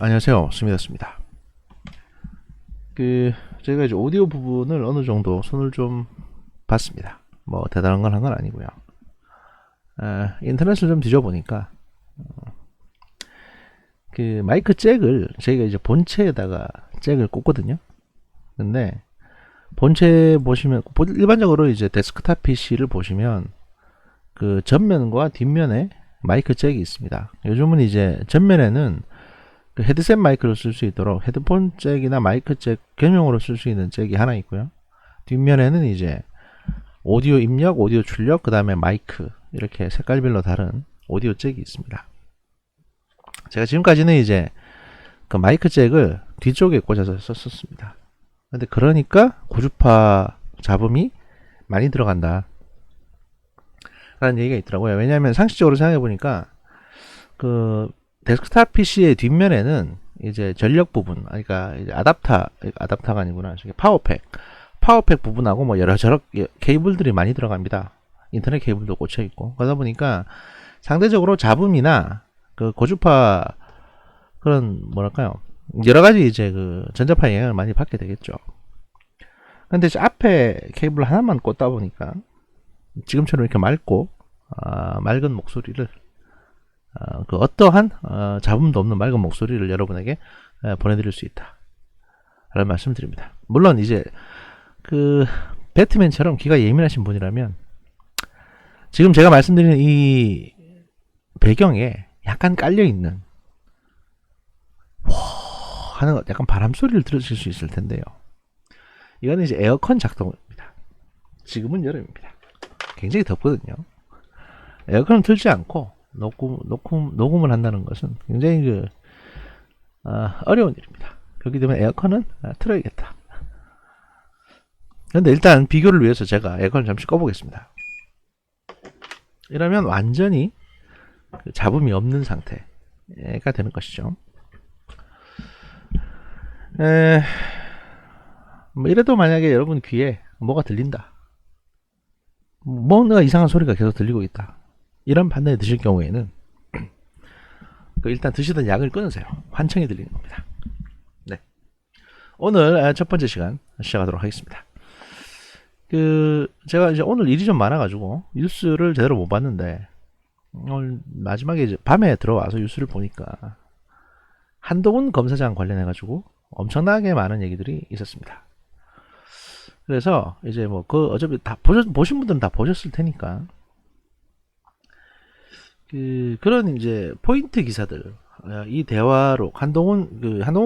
안녕하세요, 스미다스입니다. 제가 이제 오디오 부분을 어느 정도 손을 좀 봤습니다. 뭐 대단한 건 한 건 아니고요. 인터넷을 좀 뒤져보니까 마이크 잭을 저희가 이제 본체에다가 잭을 꽂거든요. 근데 본체 보시면 일반적으로 이제 데스크탑 PC를 보시면 그 전면과 뒷면에 마이크 잭이 있습니다. 요즘은 이제 전면에는 그 헤드셋 마이크를 쓸 수 있도록 헤드폰 잭이나 마이크 잭 겸용으로 쓸 수 있는 잭이 하나 있고요. 뒷면에는 이제 오디오 입력, 오디오 출력, 그 다음에 마이크 이렇게 색깔별로 다른 오디오 잭이 있습니다. 제가 지금까지는 이제 그 마이크 잭을 뒤쪽에 꽂아서 썼었습니다. 근데 그러니까 고주파 잡음이 많이 들어간다 라는 얘기가 있더라고요. 왜냐하면 상식적으로 생각해 보니까 그 데스크탑 PC의 뒷면에는 이제 전력 부분, 그러니까 이제 아답타가 아니구나. 파워팩 부분하고 뭐 여러저러 케이블들이 많이 들어갑니다. 인터넷 케이블도 꽂혀 있고. 그러다 보니까 상대적으로 잡음이나 그 고주파 그런 뭐랄까요? 여러 가지 이제 그 전자파 영향을 많이 받게 되겠죠. 근데 이제 앞에 케이블 하나만 꽂다 보니까 지금처럼 이렇게 맑은 목소리를 그 어떠한 잡음도 없는 맑은 목소리를 여러분에게 보내드릴 수 있다 라는 말씀 드립니다. 물론 이제 그 배트맨처럼 귀가 예민하신 분이라면 지금 제가 말씀드리는 이 배경에 약간 깔려있는 하는 약간 바람 소리를 들으실 수 있을 텐데요. 이거는 이제 에어컨 작동입니다. 지금은 여름입니다. 굉장히 덥거든요. 에어컨을 틀지 않고 녹음을 한다는 것은 굉장히 어려운 일입니다. 그렇기 때문에 에어컨은 틀어야겠다. 그런데 일단 비교를 위해서 제가 에어컨을 잠시 꺼보겠습니다. 이러면 완전히 잡음이 없는 상태가 되는 것이죠. 뭐 이래도 만약에 여러분 귀에 뭐가 들린다, 뭔가 이상한 소리가 계속 들리고 있다, 이런 판단이 드실 경우에는 일단 드시던 약을 끊으세요. 환청이 들리는 겁니다. 네. 오늘 첫 번째 시간 시작하도록 하겠습니다. 제가 이제 오늘 일이 좀 많아가지고 뉴스를 제대로 못 봤는데 오늘 마지막에 이제 밤에 들어와서 뉴스를 보니까 한동훈 검사장 관련해가지고 엄청나게 많은 얘기들이 있었습니다. 그래서 이제 뭐 어차피 다 보신 분들은 다 보셨을 테니까 그런 이제 포인트 기사들, 이 대화로 한동훈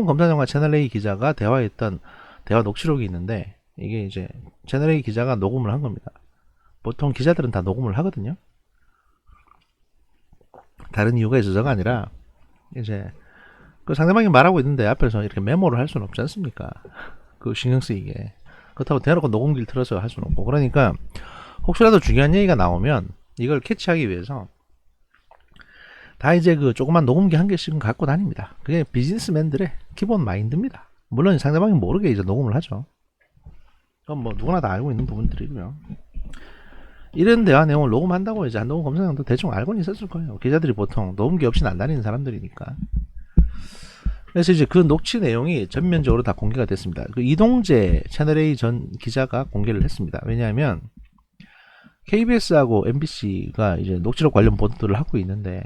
검사장과 채널A 기자가 대화했던 대화 녹취록이 있는데, 이게 이제 채널A 기자가 녹음을 한 겁니다. 보통 기자들은 다 녹음을 하거든요. 다른 이유가 있어서가 아니라 이제 그 상대방이 말하고 있는데 앞에서 이렇게 메모를 할 수는 없지 않습니까? 그 신경 쓰이게. 그렇다고 대놓고 녹음기를 틀어서 할 수는 없고. 그러니까 혹시라도 중요한 얘기가 나오면 이걸 캐치하기 위해서 다 이제 그 조그만 녹음기 한 개씩은 갖고 다닙니다. 그게 비즈니스맨들의 기본 마인드입니다. 물론 상대방이 모르게 이제 녹음을 하죠. 그건 뭐 누구나 다 알고 있는 부분들이고요. 이런 대화 내용을 녹음한다고 이제 한동훈 검사장도 대충 알고는 있었을 거예요. 기자들이 보통 녹음기 없이는 안 다니는 사람들이니까. 그래서 이제 그 녹취 내용이 전면적으로 다 공개가 됐습니다. 그 이동재 채널A 전 기자가 공개를 했습니다. 왜냐하면 KBS하고 MBC가 이제 녹취록 관련 보도를 하고 있는데,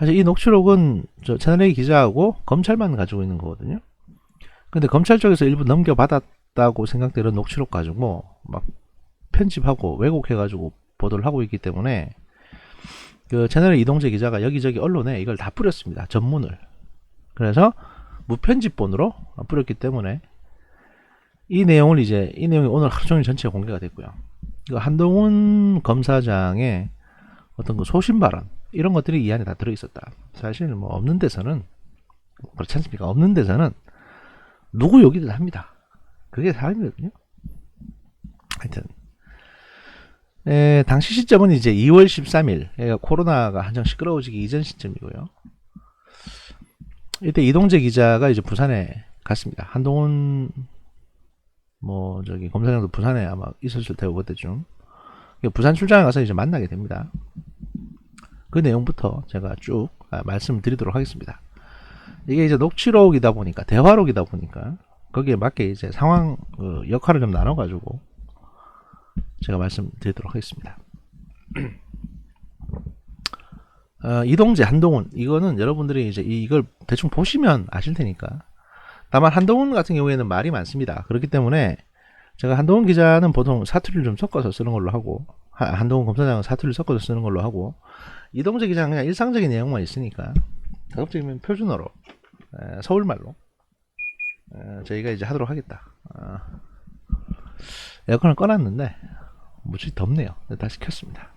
사실 이 녹취록은 저 채널A 기자하고 검찰만 가지고 있는 거거든요. 근데 검찰 쪽에서 일부 넘겨받았다고 생각되는 녹취록 가지고 막 편집하고 왜곡해가지고 보도를 하고 있기 때문에 그 채널A 이동재 기자가 여기저기 언론에 이걸 다 뿌렸습니다. 전문을. 그래서 무편집본으로 뿌렸기 때문에 이 내용이 오늘 하루 종일 전체가 공개가 됐고요. 한동훈 검사장의 어떤 그 소신 발언, 이런 것들이 이 안에 다 들어있었다. 사실 뭐 없는 데서는, 그렇지 않습니까? 없는 데서는 누구 욕이든 합니다. 그게 사람이거든요. 하여튼 당시 시점은 이제 2월 13일, 코로나가 한창 시끄러워지기 이전 시점이고요. 이때 이동재 기자가 이제 부산에 갔습니다. 한동훈 검사장도 부산에 아마 있었을 테고 그때쯤 부산 출장에 가서 이제 만나게 됩니다. 그 내용부터 제가 쭉 말씀을 드리도록 하겠습니다. 이게 이제 녹취록이다 보니까, 대화록이다 보니까 거기에 맞게 이제 상황 역할을 좀 나눠가지고 제가 말씀드리도록 하겠습니다. 이동재, 한동훈, 이거는 여러분들이 이제 이걸 대충 보시면 아실 테니까. 다만 한동훈 같은 경우에는 말이 많습니다. 그렇기 때문에 제가 한동훈 기자는 보통 사투리를 좀 섞어서 쓰는 걸로 하고, 한동훈 검사장은 사투리를 섞어서 쓰는 걸로 하고, 이동재 기자는 그냥 일상적인 내용만 있으니까 가급적이면 표준어로, 서울말로 저희가 이제 하도록 하겠다. 에어컨을 꺼놨는데 무지 덥네요. 다시 켰습니다.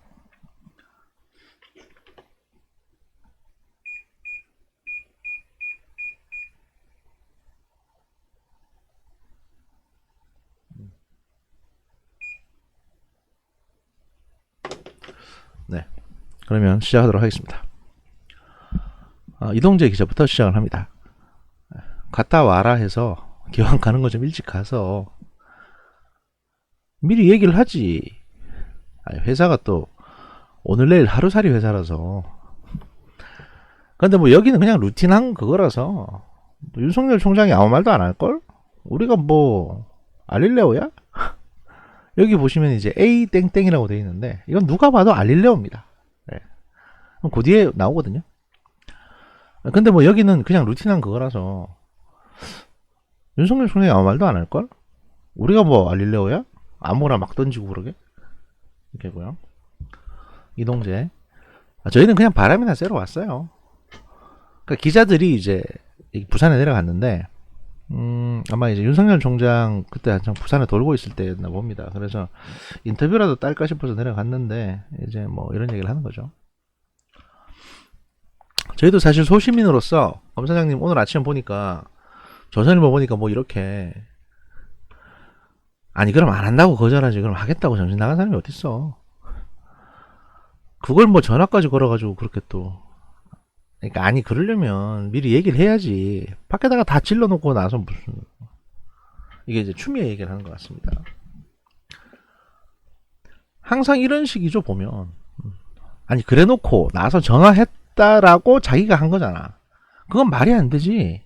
네, 그러면 시작하도록 하겠습니다. 이동재 기자부터 시작을 합니다. 갔다 와라 해서 기왕 가는 거 좀 일찍 가서 미리 얘기를 하지. 아니, 회사가 또 오늘 내일 하루살이 회사라서. 근데 뭐 여기는 그냥 루틴한 그거라서 뭐 윤석열 총장이 아무 말도 안 할걸? 우리가 뭐 알릴레오야? 여기 보시면 이제 A 땡땡이라고 되어 있는데 이건 누가 봐도 알릴레오입니다. 네. 그 뒤에 나오거든요. 근데 뭐 여기는 그냥 루틴한 그거라서 윤석열 총장이 아무 말도 안 할걸? 우리가 뭐 알릴레오야? 아무거나 막 던지고 그러게? 이렇게고요. 이동재. 저희는 그냥 바람이나 쐬러 왔어요. 그러니까 기자들이 이제 부산에 내려갔는데 아마 이제 윤석열 총장 그때 한창 부산에 돌고 있을 때였나 봅니다. 그래서 인터뷰라도 딸까 싶어서 내려갔는데 이제 뭐 이런 얘기를 하는 거죠. 저희도 사실 소시민으로서 검사장님 오늘 아침에 보니까 조선일보 보니까 뭐 이렇게, 아니 그럼 안 한다고 거절하지, 그럼 하겠다고 정신 나간 사람이 어딨어. 그걸 뭐 전화까지 걸어가지고 그렇게 또, 그러니까 아니 그러려면 미리 얘기를 해야지. 밖에다가 다 질러놓고 나서 무슨, 이게 이제 추미애 얘기를 하는 것 같습니다. 항상 이런 식이죠 보면. 아니 그래놓고 나서 전화했다라고 자기가 한 거잖아. 그건 말이 안 되지.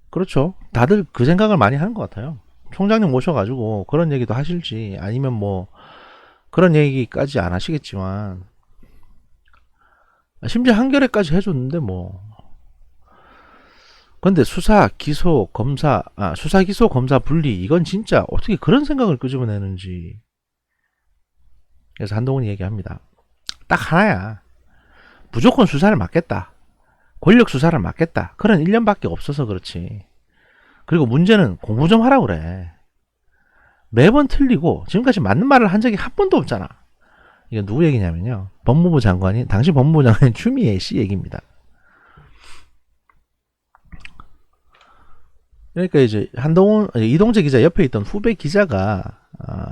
그렇죠. 다들 그 생각을 많이 하는 것 같아요. 총장님 모셔가지고 그런 얘기도 하실지, 아니면 뭐 그런 얘기까지 안 하시겠지만, 심지어 한겨레까지 해줬는데 뭐. 근데 수사 기소 검사, 수사 기소 검사 분리, 이건 진짜 어떻게 그런 생각을 끄집어내는지. 그래서 한동훈이 얘기합니다. 딱 하나야. 무조건 수사를 맡겠다. 권력 수사를 맡겠다. 그런 일념밖에 없어서 그렇지. 그리고 문제는 공부 좀 하라고 그래. 매번 틀리고 지금까지 맞는 말을 한 적이 한 번도 없잖아. 이게 누구 얘기냐면요, 법무부 장관이, 당시 법무부 장관인 추미애 씨 얘기입니다. 그러니까 이제 한동훈, 이동재 기자 옆에 있던 후배 기자가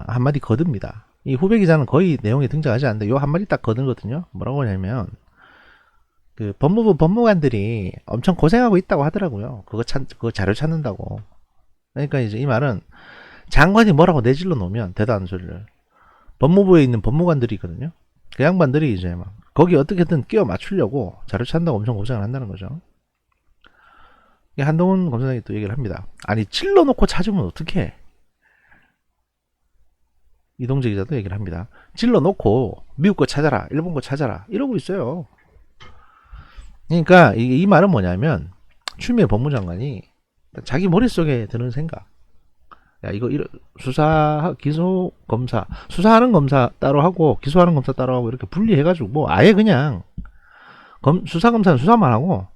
한마디 거듭니다. 이 후배 기자는 거의 내용에 등장하지 않는데 요 한마디 딱 거들거든요. 뭐라고 하냐면, 그 법무부 법무관들이 엄청 고생하고 있다고 하더라고요. 그거 자료 찾는다고. 그러니까 이제 이 말은 장관이 뭐라고 내질러 놓으면 대도 않는 소리를, 법무부에 있는 법무관들이 있거든요. 그 양반들이 이제 막 거기 어떻게든 끼워 맞추려고 자료 찾는다고 엄청 고생을 한다는 거죠. 한동훈 검사장이 또 얘기를 합니다. 아니 찔러 놓고 찾으면 어떡해. 이동재 기자도 얘기를 합니다. 찔러 놓고 미국 거 찾아라, 일본 거 찾아라, 이러고 있어요. 그러니까 이 말은 뭐냐면, 추미애 법무장관이 자기 머릿속에 드는 생각, 야 이거 수사 기소 검사, 수사하는 검사 따로 하고 기소하는 검사 따로 하고 이렇게 분리해가지고 뭐 아예 그냥 수사 검사는 수사만 하고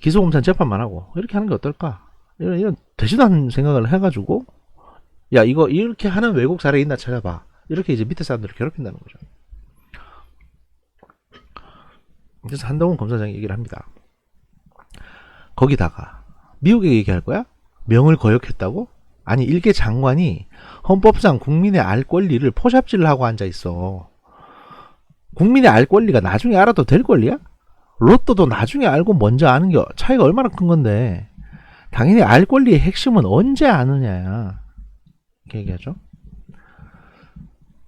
기소 검사는 재판만 하고 이렇게 하는 게 어떨까, 이런 되지도 않은 생각을 해가지고, 야 이거 이렇게 하는 외국 사례 있나 찾아봐, 이렇게 이제 밑에 사람들을 괴롭힌다는 거죠. 그래서 한동훈 검사장이 얘기를 합니다. 거기다가 미국에 얘기할 거야? 명을 거역했다고? 아니 일개 장관이 헌법상 국민의 알 권리를 포샵질을 하고 앉아있어. 국민의 알 권리가 나중에 알아도 될 권리야? 로또도 나중에 알고 먼저 아는 게 차이가 얼마나 큰 건데, 당연히 알 권리의 핵심은 언제 아느냐야. 이렇게 얘기하죠.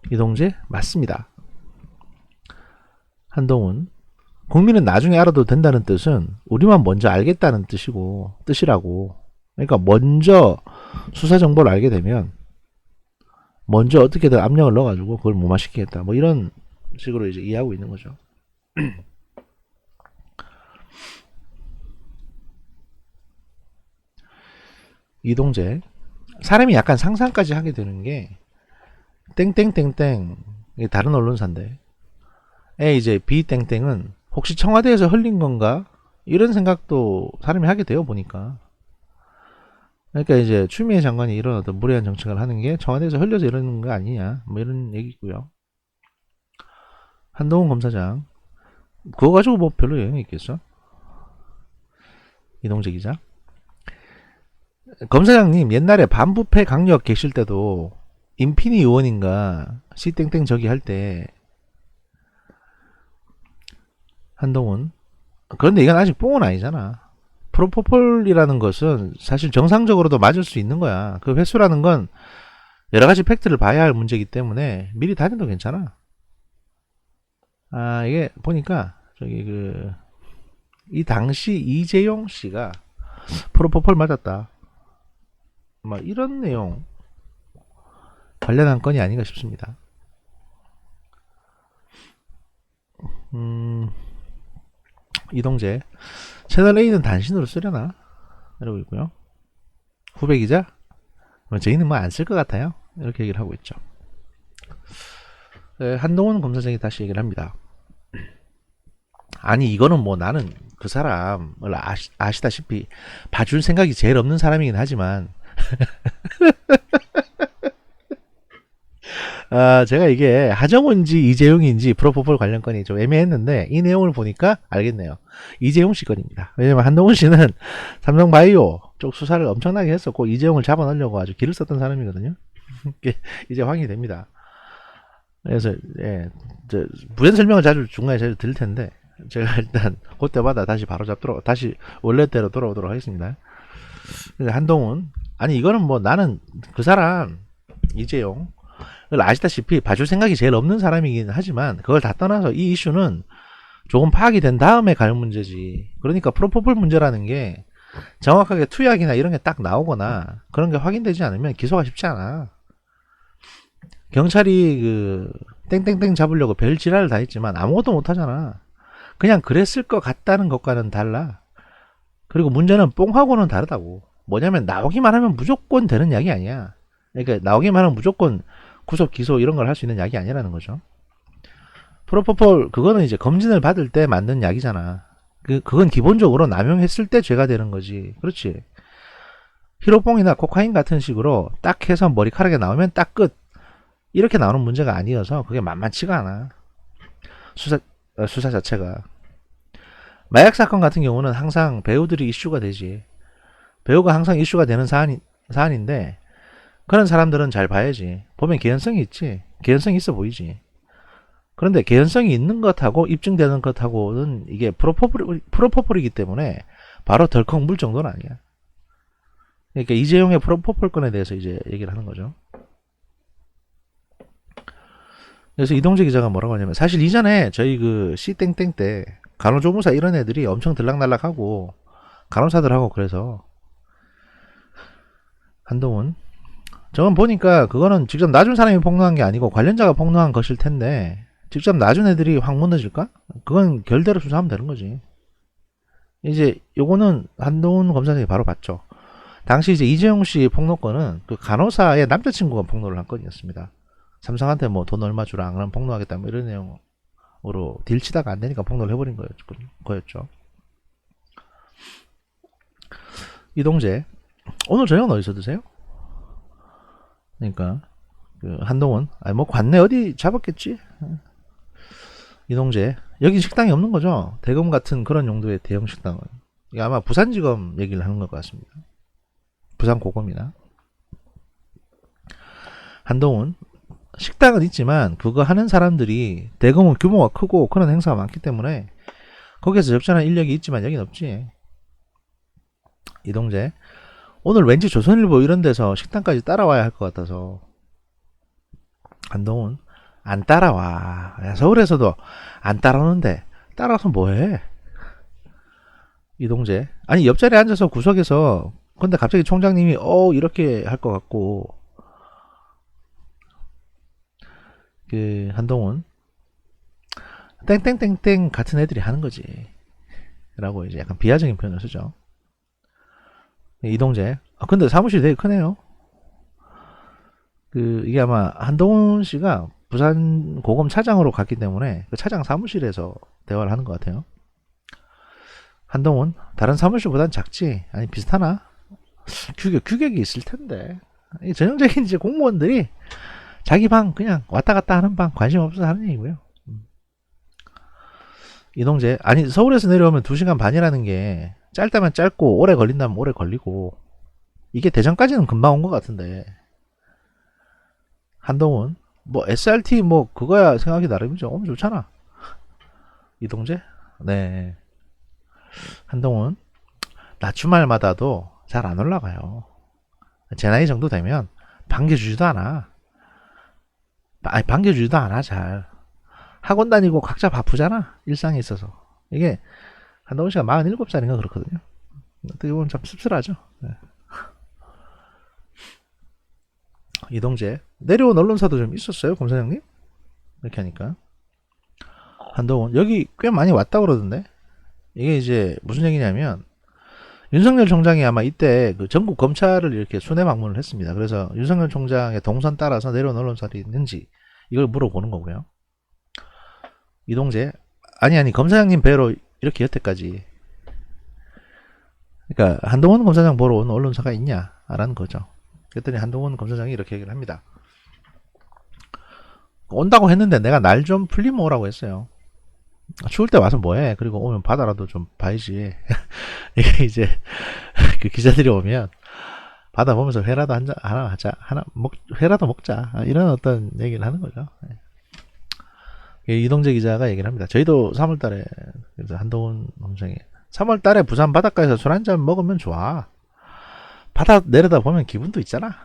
이동재? 맞습니다. 한동훈, 국민은 나중에 알아도 된다는 뜻은 우리만 먼저 알겠다는 뜻이라고. 그러니까 먼저 수사 정보를 알게 되면 먼저 어떻게든 압력을 넣어가지고 그걸 무마시키겠다. 뭐 이런 식으로 이제 이해하고 있는 거죠. 이동재. 사람이 약간 상상까지 하게 되는 게 땡땡땡땡 다른 언론사인데 이제 비땡땡은 혹시 청와대에서 흘린 건가? 이런 생각도 사람이 하게 돼요, 보니까. 그러니까 이제 추미애 장관이 이런 어떤 무례한 정책을 하는 게 청와대에서 흘려서 이러는 거 아니냐, 뭐 이런 얘기고요. 한동훈 검사장. 그거 가지고 뭐 별로 영향이 있겠어? 이동재 기자. 검사장님 옛날에 반부패 강력 계실 때도 임피니 의원인가 시땡땡 저기 할 때 한동훈. 그런데 이건 아직 뽕은 아니잖아. 프로포폴이라는 것은 사실 정상적으로도 맞을 수 있는 거야. 그 횟수라는 건 여러 가지 팩트를 봐야 할 문제이기 때문에 미리 다녀도 괜찮아. 이게 보니까 이 당시 이재용 씨가 프로포폴 맞았다. 막 이런 내용 관련한 건이 아닌가 싶습니다. 이동재. 채널A는 단신으로 쓰려나? 이러고 있고요. 후배 기자? 저희는 뭐 안 쓸 것 같아요. 이렇게 얘기를 하고 있죠. 한동훈 검사장이 다시 얘기를 합니다. 아니 이거는 뭐 나는 그 사람을 아시다시피 봐줄 생각이 제일 없는 사람이긴 하지만 제가 이게 하정우인지 이재용인지 프로포폴 관련 건이 좀 애매했는데 이 내용을 보니까 알겠네요. 이재용 씨 건입니다. 왜냐면 한동훈 씨는 삼성바이오 쪽 수사를 엄청나게 했었고 이재용을 잡아넣으려고 아주 길을 썼던 사람이거든요. 이제 확인이 됩니다. 그래서 부연 설명을 중간에 자주 드릴 텐데 제가 일단 그때마다 다시 바로 잡도록 다시 원래대로 돌아오도록 하겠습니다. 한동훈. 아니 이거는 뭐 나는 그 사람 이재용 아시다시피 봐줄 생각이 제일 없는 사람이긴 하지만 그걸 다 떠나서 이 이슈는 조금 파악이 된 다음에 갈 문제지. 그러니까 프로포폴 문제라는 게 정확하게 투약이나 이런 게 딱 나오거나 그런 게 확인되지 않으면 기소가 쉽지 않아. 경찰이 그 땡땡땡 잡으려고 별 지랄을 다 했지만 아무것도 못 하잖아. 그냥 그랬을 것 같다는 것과는 달라. 그리고 문제는 뽕하고는 다르다고. 뭐냐면 나오기만 하면 무조건 되는 약이 아니야. 그러니까 나오기만 하면 무조건 구속 기소 이런 걸 할 수 있는 약이 아니라는 거죠. 프로포폴 그거는 이제 검진을 받을 때 만든 약이잖아. 그건 기본적으로 남용했을 때 죄가 되는 거지. 그렇지. 히로뽕이나 코카인 같은 식으로 딱 해서 머리카락에 나오면 딱 끝. 이렇게 나오는 문제가 아니어서 그게 만만치가 않아. 수사 자체가. 마약 사건 같은 경우는 항상 배우들이 이슈가 되지. 배우가 항상 이슈가 되는 사안인데 그런 사람들은 잘 봐야지. 보면 개연성이 있지. 개연성이 있어 보이지. 그런데 개연성이 있는 것하고 입증되는 것하고는 이게 프로포폴이기 때문에 바로 덜컥 물 정도는 아니야. 그러니까 이재용의 프로포폴 건에 대해서 이제 얘기를 하는 거죠. 그래서 이동재 기자가 뭐라고 하냐면 사실 이전에 저희 그 C땡땡 때 간호조무사 이런 애들이 엄청 들락날락하고 간호사들하고 그래서 한동훈 저건 보니까 그거는 직접 놔준 사람이 폭로한 게 아니고 관련자가 폭로한 것일 텐데 직접 놔준 애들이 확 무너질까? 그건 결대로 수사하면 되는 거지. 이제 요거는 한동훈 검사장이 바로 봤죠. 당시 이제 이재용 씨 폭로건은 그 간호사의 남자친구가 폭로를 한 건이었습니다. 삼성한테 뭐 돈 얼마 주라 안 그러면 폭로하겠다 뭐 이런 내용으로 딜 치다가 안 되니까 폭로를 해버린 거였죠. 이동재. 오늘 저녁은 어디서 드세요? 그러니까 그 한동훈 뭐 관내 어디 잡았겠지. 이동재. 여기 식당이 없는 거죠. 대검 같은 그런 용도의 대형 식당은. 이게 아마 부산지검 얘기를 하는 것 같습니다. 부산고검이나. 한동훈. 식당은 있지만 그거 하는 사람들이 대검은 규모가 크고 그런 행사가 많기 때문에 거기에서 적절한 인력이 있지만 여긴 없지. 이동재. 오늘 왠지 조선일보 이런 데서 식당까지 따라와야 할 것 같아서. 한동훈. 안 따라와. 서울에서도 안 따라오는데 따라서 뭐해? 이동재. 아니, 옆자리에 앉아서 구석에서, 근데 갑자기 총장님이, 이렇게 할 것 같고, 한동훈. 땡땡땡땡 같은 애들이 하는 거지. 라고 이제 약간 비하적인 표현을 쓰죠. 이동재. 근데 사무실이 되게 크네요. 이게 아마 한동훈 씨가 부산 고검 차장으로 갔기 때문에 그 차장 사무실에서 대화를 하는 것 같아요. 한동훈, 다른 사무실보단 작지? 아니, 비슷하나? 규격이 있을 텐데. 전형적인 이제 공무원들이 자기 방 그냥 왔다 갔다 하는 방 관심 없어서 하는 얘기고요. 이동재, 아니, 서울에서 내려오면 2시간 반이라는 게 짧다면 짧고 오래 걸린다면 오래 걸리고, 이게 대전까지는 금방 온 것 같은데. 한동훈, 뭐 SRT 뭐 그거야 생각이 나름이죠. 오면 좋잖아. 이동재? 네. 한동훈, 낮 주말마다도 잘 안 올라가요. 제 나이 정도 되면 반겨주지도 않아. 아니, 반겨주지도 않아, 잘. 학원 다니고 각자 바쁘잖아, 일상에 있어서. 이게 한동훈 씨가 47살인가 그렇거든요. 어떻게 보면 참 씁쓸하죠. 네. 이동재, 내려온 언론사도 좀 있었어요, 검사장님? 이렇게 하니까. 한동훈, 여기 꽤 많이 왔다 그러던데. 이게 이제 무슨 얘기냐면, 윤석열 총장이 아마 이때 그 전국 검찰을 이렇게 순회 방문을 했습니다. 그래서 윤석열 총장의 동선 따라서 내려온 언론사들이 있는지 이걸 물어보는 거고요. 이동재, 아니 검사장님 뵈러 이렇게 여태까지, 그러니까 한동훈 검사장 보러 온 언론사가 있냐라는 거죠. 그랬더니 한동훈 검사장이 이렇게 얘기를 합니다. 온다고 했는데 내가 날 좀 풀리면 오라고 했어요. 추울 때 와서 뭐해? 그리고 오면 바다라도 좀 봐야지. 이게 이제 그 기자들이 오면 바다 보면서 회라도 하나 하자, 회라도 먹자, 이런 어떤 얘기를 하는 거죠. 이동재 기자가 얘기를 합니다. 저희도 3월달에 그래서 한동훈 검사장이 3월달에 부산 바닷가에서 술 한잔 먹으면 좋아. 바다 내려다 보면 기분도 있잖아.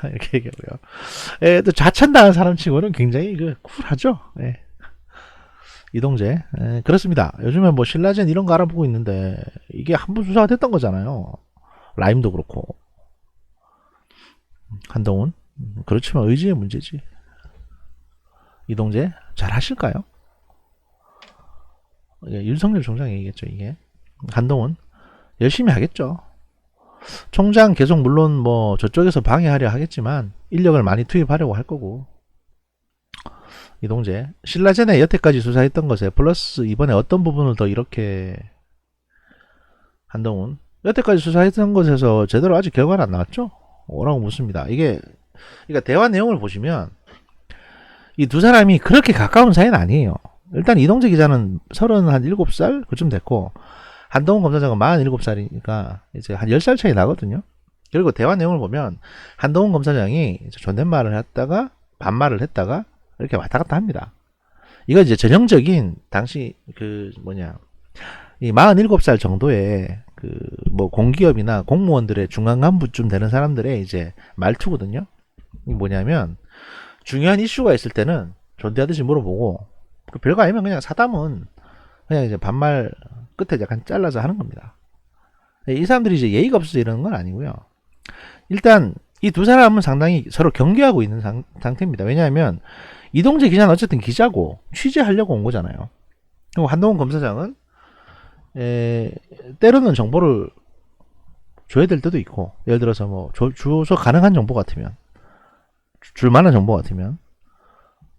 이렇게 얘기하고요. 또 좌천당한 사람치고는 굉장히 쿨하죠. 예. 이동재, 그렇습니다. 요즘에 뭐 신라젠 이런 거 알아보고 있는데 이게 한 번 수사가 됐던 거잖아요. 라임도 그렇고. 한동훈, 그렇지만 의지의 문제지. 이동재, 잘 하실까요? 윤석열 총장이 얘기했죠, 이게. 한동훈, 열심히 하겠죠. 총장 계속 물론 뭐 저쪽에서 방해하려 하겠지만 인력을 많이 투입하려고 할 거고. 이동재, 신라젠에 여태까지 수사했던 것에 플러스 이번에 어떤 부분을 더 이렇게. 한동훈, 여태까지 수사했던 것에서 제대로 아직 결과는 안 나왔죠? 라고 묻습니다. 이게, 그러니까 대화 내용을 보시면 이 두 사람이 그렇게 가까운 사이는 아니에요. 일단 이동재 기자는 37살 그쯤 됐고, 한동훈 검사장은 47살이니까 이제 한 10살 차이 나거든요. 그리고 대화 내용을 보면 한동훈 검사장이 존댓말을 했다가 반말을 했다가 이렇게 왔다 갔다 합니다. 이거 이제 전형적인 당시 이 47살 정도의 뭐 공기업이나 공무원들의 중간 간부쯤 되는 사람들의 이제 말투거든요. 이 뭐냐면 중요한 이슈가 있을 때는 존대하듯이 물어보고, 별거 아니면 그냥 사담은 그냥 이제 반말 끝에 약간 잘라서 하는 겁니다. 이 사람들이 이제 예의가 없어서 이러는 건 아니고요. 일단 이 두 사람은 상당히 서로 경계하고 있는 상태입니다. 왜냐하면 이동재 기자는 어쨌든 기자고 취재하려고 온 거잖아요. 그리고 한동훈 검사장은 때로는 정보를 줘야 될 때도 있고, 예를 들어서 뭐 주어서 가능한 정보 같으면, 줄 만한 정보 같으면,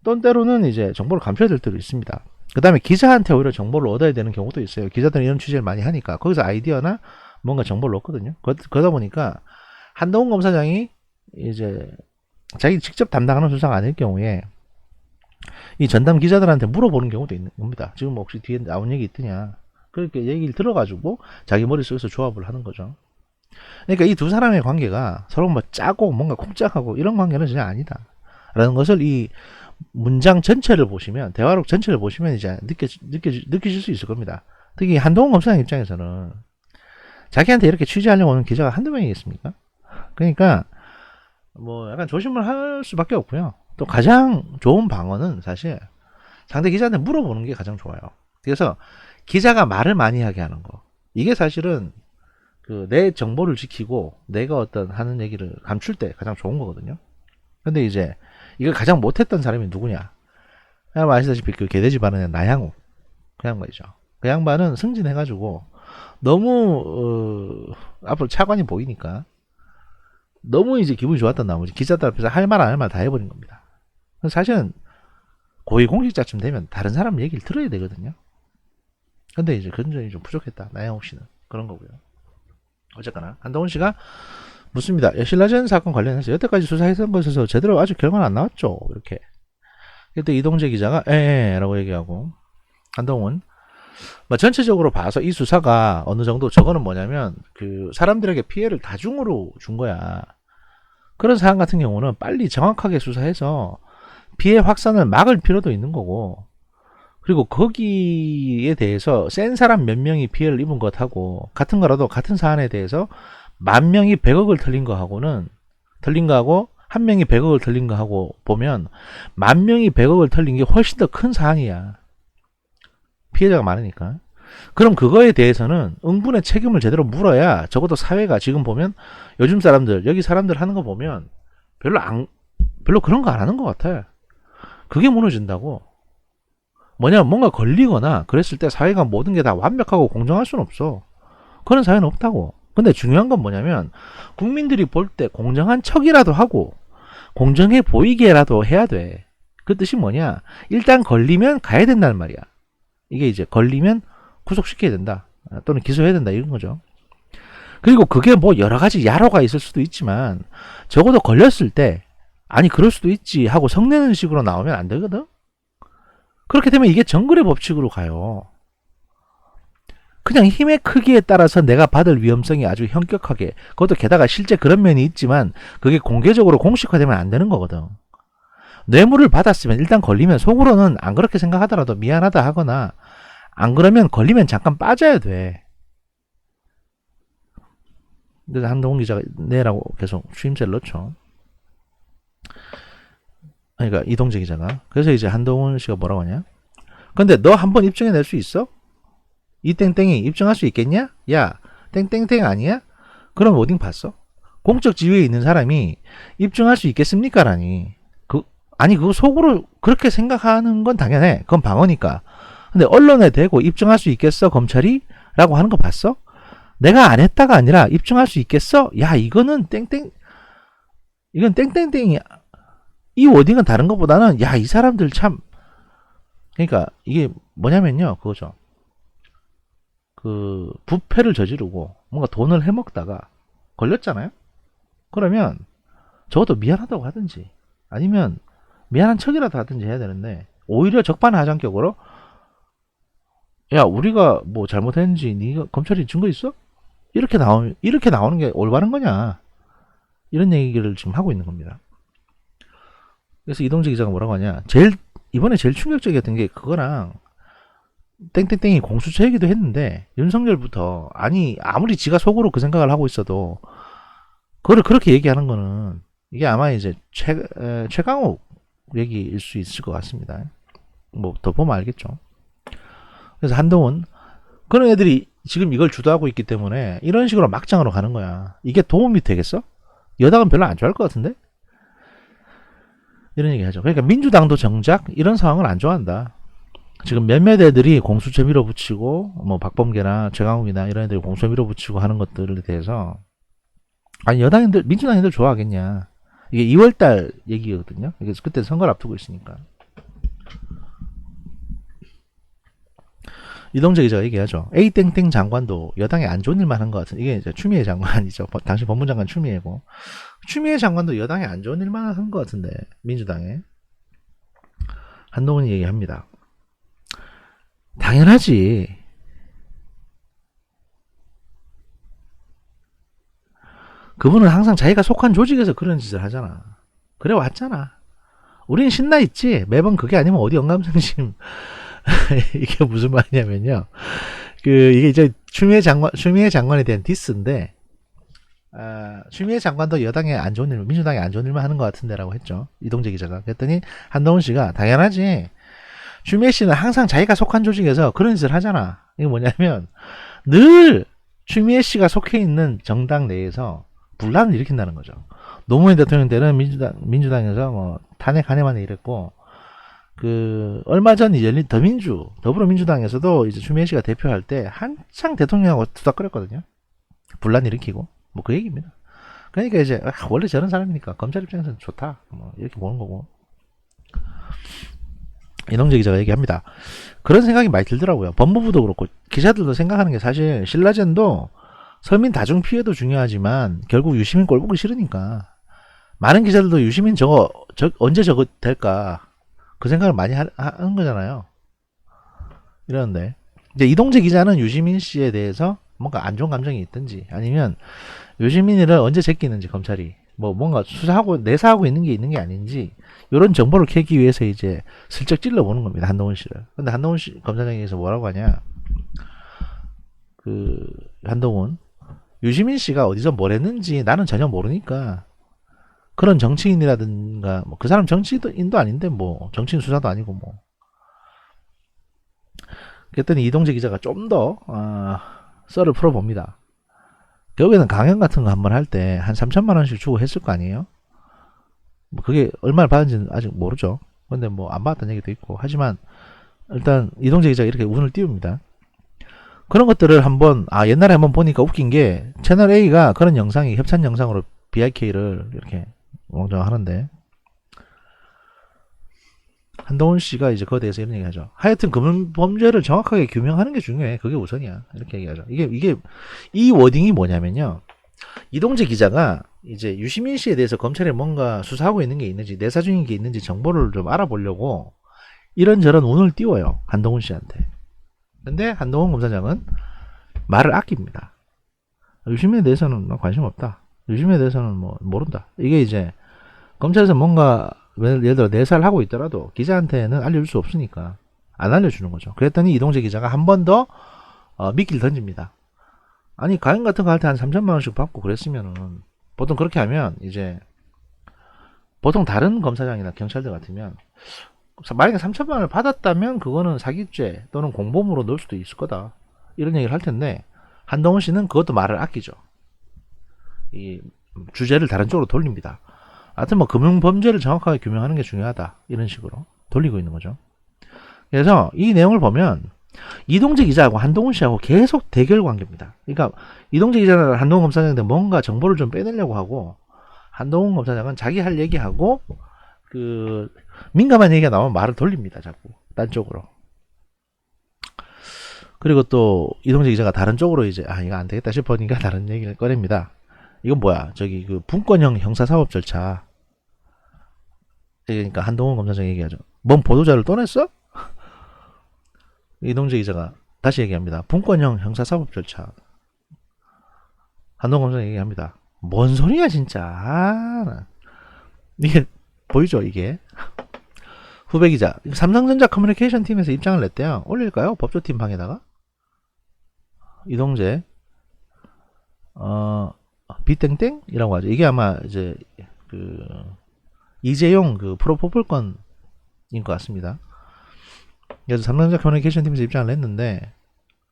또 때로는 이제 정보를 감춰야 될 때도 있습니다. 그 다음에 기자한테 오히려 정보를 얻어야 되는 경우도 있어요. 기자들은 이런 취재를 많이 하니까 거기서 아이디어나 뭔가 정보를 얻거든요. 그러다 보니까 한동훈 검사장이 이제 자기 직접 담당하는 수사가 아닐 경우에 이 전담 기자들한테 물어보는 경우도 있는 겁니다. 지금 뭐 혹시 뒤에 나온 얘기 있더냐, 그렇게 얘기를 들어가지고 자기 머릿속에서 조합을 하는 거죠. 그러니까 이 두 사람의 관계가 서로 뭐 짜고 뭔가 콩짝하고 이런 관계는 전혀 아니다 라는 것을 이 문장 전체를 보시면, 대화록 전체를 보시면 이제 느끼실 수 있을 겁니다. 특히 한동훈 검사장 입장에서는 자기한테 이렇게 취재하려고 오는 기자가 한두 명이겠습니까? 그러니까 뭐 약간 조심을 할 수밖에 없고요. 또 가장 좋은 방어는 사실 상대 기자한테 물어보는 게 가장 좋아요. 그래서 기자가 말을 많이 하게 하는 거. 이게 사실은 그 내 정보를 지키고 내가 어떤 하는 얘기를 감출 때 가장 좋은 거거든요. 근데 이제 이걸 가장 못했던 사람이 누구냐? 여러분 아시다시피 그 개돼지 발언의 나향욱 그 양반이죠. 그 양반은 승진해가지고 너무 앞으로 차관이 보이니까 너무 이제 기분이 좋았던 나머지 기자들 앞에서 할 말 안 할 말 다 해버린 겁니다. 사실은 고위공직자쯤 되면 다른 사람 얘기를 들어야 되거든요. 근데 이제 그런 점이 좀 부족했다. 나영욱 씨는 그런 거고요. 어쨌거나 한동훈 씨가 묻습니다. 신라젠 사건 관련해서 여태까지 수사했던 것에서 제대로 아직 결과는 안 나왔죠. 이렇게. 그때 이동재 기자가 라고 얘기하고 한동훈 뭐 전체적으로 봐서 이 수사가 어느 정도 저거는 뭐냐면 그 사람들에게 피해를 다중으로 준 거야. 그런 사안 같은 경우는 빨리 정확하게 수사해서 피해 확산을 막을 필요도 있는 거고, 그리고 거기에 대해서 센 사람 몇 명이 피해를 입은 것하고 같은 거라도 같은 사안에 대해서 만 명이 100억을 틀린 거하고는 틀린 거하고 한 명이 100억을 틀린 거하고 보면 만 명이 100억을 틀린 게 훨씬 더 큰 사안이야. 피해자가 많으니까. 그럼 그거에 대해서는 응분의 책임을 제대로 물어야 적어도 사회가 지금 보면 요즘 사람들 여기 사람들 하는 거 보면 별로 그런 거 안 하는 것 같아. 그게 무너진다고. 뭐냐면 뭔가 걸리거나 그랬을 때 사회가 모든 게 다 완벽하고 공정할 수는 없어. 그런 사회는 없다고. 근데 중요한 건 뭐냐면 국민들이 볼 때 공정한 척이라도 하고 공정해 보이게라도 해야 돼. 그 뜻이 뭐냐? 일단 걸리면 가야 된다는 말이야. 이게 이제 걸리면 구속시켜야 된다. 또는 기소해야 된다. 이런 거죠. 그리고 그게 뭐 여러 가지 야로가 있을 수도 있지만 적어도 걸렸을 때 아니 그럴 수도 있지 하고 성내는 식으로 나오면 안 되거든. 그렇게 되면 이게 정글의 법칙으로 가요. 그냥 힘의 크기에 따라서 내가 받을 위험성이 아주 현격하게, 그것도 게다가 실제 그런 면이 있지만 그게 공개적으로 공식화되면 안 되는 거거든. 뇌물을 받았으면 일단 걸리면 속으로는 안 그렇게 생각하더라도 미안하다 하거나 안 그러면 걸리면 잠깐 빠져야 돼. 그래서 한동훈 기자가 네라고 계속 추임새를 넣죠. 그러니까 이동재 기자가. 그래서 이제 한동훈 씨가 뭐라고 하냐? 근데 너 한번 입증해낼 수 있어? 이 땡땡이 입증할 수 있겠냐? 야 땡땡땡 아니야? 그럼 어딘 봤어? 공적 지위에 있는 사람이 입증할 수 있겠습니까? 라니. 아니 그거 속으로 그렇게 생각하는 건 당연해. 그건 방어니까. 근데 언론에 대고 입증할 수 있겠어 검찰이? 라고 하는 거 봤어? 내가 안 했다가 아니라 입증할 수 있겠어? 야 이거는 땡땡 이건 땡땡땡이 이 워딩은 다른 것보다는 야 이 사람들 참 그러니까 이게 뭐냐면요 그거죠. 그 부패를 저지르고 뭔가 돈을 해먹다가 걸렸잖아요. 그러면 적어도 미안하다고 하든지 아니면 미안한 척이라도 하든지 해야 되는데 오히려 적반하장격으로 야 우리가 뭐 잘못했는지 네가 검찰이 증거 있어? 이렇게 나오는 게 올바른 거냐 이런 얘기를 지금 하고 있는 겁니다. 그래서 이동재 기자가 뭐라고 하냐 이번에 제일 충격적이었던 게 그거랑 땡땡땡이 공수처이기도 했는데 윤석열부터 아니 아무리 지가 속으로 그 생각을 하고 있어도 그거를 그렇게 얘기하는 거는 이게 아마 이제 최강욱 얘기일 수 있을 것 같습니다. 뭐 더 보면 알겠죠. 그래서 한동훈 그런 애들이 지금 이걸 주도하고 있기 때문에 이런 식으로 막장으로 가는 거야. 이게 도움이 되겠어? 여당은 별로 안 좋아할 것 같은데? 이런 얘기 하죠. 그러니까 민주당도 정작 이런 상황을 안 좋아한다. 지금 몇몇 애들이 공수처 밀어붙이고 뭐 박범계나 최강욱이나 이런 애들이 공수처 밀어붙이고 하는 것들에 대해서 아니 여당인들 민주당인들 좋아하겠냐. 이게 2월달 얘기거든요. 그래서 그때 선거를 앞두고 있으니까. 이동재 기자가 얘기하죠. A땡땡 장관도 여당에 안 좋은 일만 한 것 같은. 이게 이제 추미애 장관이죠. 당시 법무장관 추미애고. 추미애 장관도 여당에 안 좋은 일만 한 것 같은데 민주당에. 한동훈이 얘기합니다. 당연하지. 그분은 항상 자기가 속한 조직에서 그런 짓을 하잖아. 그래 왔잖아. 우린 신나 있지. 매번 그게 아니면 어디 영감생심. 이게 무슨 말이냐면요. 이게 이제 추미애 장관에 대한 디스인데, 추미애 장관도 여당에 안 좋은 일, 민주당에 안 좋은 일만 하는 것 같은데라고 했죠. 이동재 기자가. 그랬더니 한동훈 씨가 당연하지. 추미애 씨는 항상 자기가 속한 조직에서 그런 짓을 하잖아. 이게 뭐냐면 늘 추미애 씨가 속해 있는 정당 내에서 분란을 일으킨다는 거죠. 노무현 대통령 때는 민주당에서 뭐 탄핵 한 해만에 이랬고, 그 얼마 전 열린 더불어민주당에서도 이제 추미애 씨가 대표할 때 한창 대통령하고 투닥거렸거든요. 분란 일으키고 뭐 그 얘기입니다. 그러니까 이제 원래 저런 사람이니까 검찰 입장에서는 좋다 뭐 이렇게 보는 거고. 이동재 기자가 얘기합니다. 그런 생각이 많이 들더라고요. 법무부도 그렇고 기자들도 생각하는 게 사실 신라젠도 서민 다중 피해도 중요하지만 결국 유시민 꼴 보기 싫으니까 많은 기자들도 유시민 언제 저거 될까 그 생각을 많이 하는 거잖아요. 이러는데 이제 이동재 기자는 유시민 씨에 대해서 뭔가 안 좋은 감정이 있든지 아니면 유시민이를 언제 제끼는지 검찰이 뭐 뭔가 수사하고 내사하고 있는 게 아닌지 이런 정보를 캐기 위해서 이제 슬쩍 찔러보는 겁니다. 한동훈 씨를. 근데 한동훈 씨 검사장에서 뭐라고 하냐? 그 한동훈 유시민 씨가 어디서 뭘 했는지 나는 전혀 모르니까 그런 정치인이라든가 뭐 그 사람 정치인도 아닌데 뭐 정치인 수사도 아니고 뭐 그랬더니 이동재 기자가 좀 더 썰을 풀어봅니다. 결국에는 강연 같은 거 한번 할 때 한 3천만 원씩 주고 했을 거 아니에요? 뭐 그게 얼마를 받은지는 아직 모르죠. 근데 뭐 안 받았다는 얘기도 있고 하지만 일단 이동재 기자가 이렇게 운을 띄웁니다. 그런 것들을 한번 옛날에 한번 보니까 웃긴 게 채널 A가 그런 영상이 협찬 영상으로 BIK를 이렇게 하는데 한동훈 씨가 이제 그거에 대해서 이런 얘기하죠. 하여튼 금융범죄를 정확하게 규명하는 게 중요해. 그게 우선이야. 이렇게 얘기하죠. 이게 이 워딩이 뭐냐면요. 이동재 기자가 이제 유시민 씨에 대해서 검찰에 뭔가 수사하고 있는 게 있는지 내사 중인 게 있는지 정보를 좀 알아보려고 이런저런 운을 띄워요. 한동훈 씨한테. 근데 한동훈 검사장은 말을 아낍니다. 유시민에 대해서는 관심 없다. 유시민에 대해서는 뭐 모른다. 이게 이제 검찰에서 뭔가 예를 들어 내사를 하고 있더라도 기자한테는 알려줄 수 없으니까 안 알려주는 거죠. 그랬더니 이동재 기자가 한 번 더 미끼를 던집니다. 아니 가연 같은 거 할 때 한 3천만 원씩 받고 그랬으면은 보통 그렇게 하면 이제 보통 다른 검사장이나 경찰들 같으면 만약에 3천만 원을 받았다면 그거는 사기죄 또는 공범으로 넣을 수도 있을 거다. 이런 얘기를 할 텐데 한동훈 씨는 그것도 말을 아끼죠. 이 주제를 다른 쪽으로 돌립니다. 하여튼 뭐 금융범죄를 정확하게 규명하는 게 중요하다. 이런 식으로 돌리고 있는 거죠. 그래서 이 내용을 보면 이동재 기자하고 한동훈 씨하고 계속 대결 관계입니다. 그러니까 이동재 기자는 한동훈 검사장한테 뭔가 정보를 좀 빼내려고 하고 한동훈 검사장은 자기 할 얘기하고 그 민감한 얘기가 나오면 말을 돌립니다. 자꾸 딴 쪽으로. 그리고 또 이동재 기자가 다른 쪽으로 이제 이거 안 되겠다 싶으니까 다른 얘기를 꺼냅니다. 이건 뭐야? 저기 그 분권형 형사사법 절차. 그러니까 한동훈 검사장 얘기하죠. 뭔 보도자를 또 냈어? 이동재 기자가 다시 얘기합니다. 분권형 형사사법 절차. 한동훈 검사장 얘기합니다. 뭔 소리야 진짜. 이게 보이죠 이게. 후배 기자. 삼성전자 커뮤니케이션 팀에서 입장을 냈대요. 올릴까요? 법조팀 방에다가. 이동재. 비땡땡이라고 하죠. 이게 아마 이제 그 이재용 그 프로포폴 건인 것 같습니다. 그래서 삼성전자 커뮤니케이션 팀에서 입장을 냈는데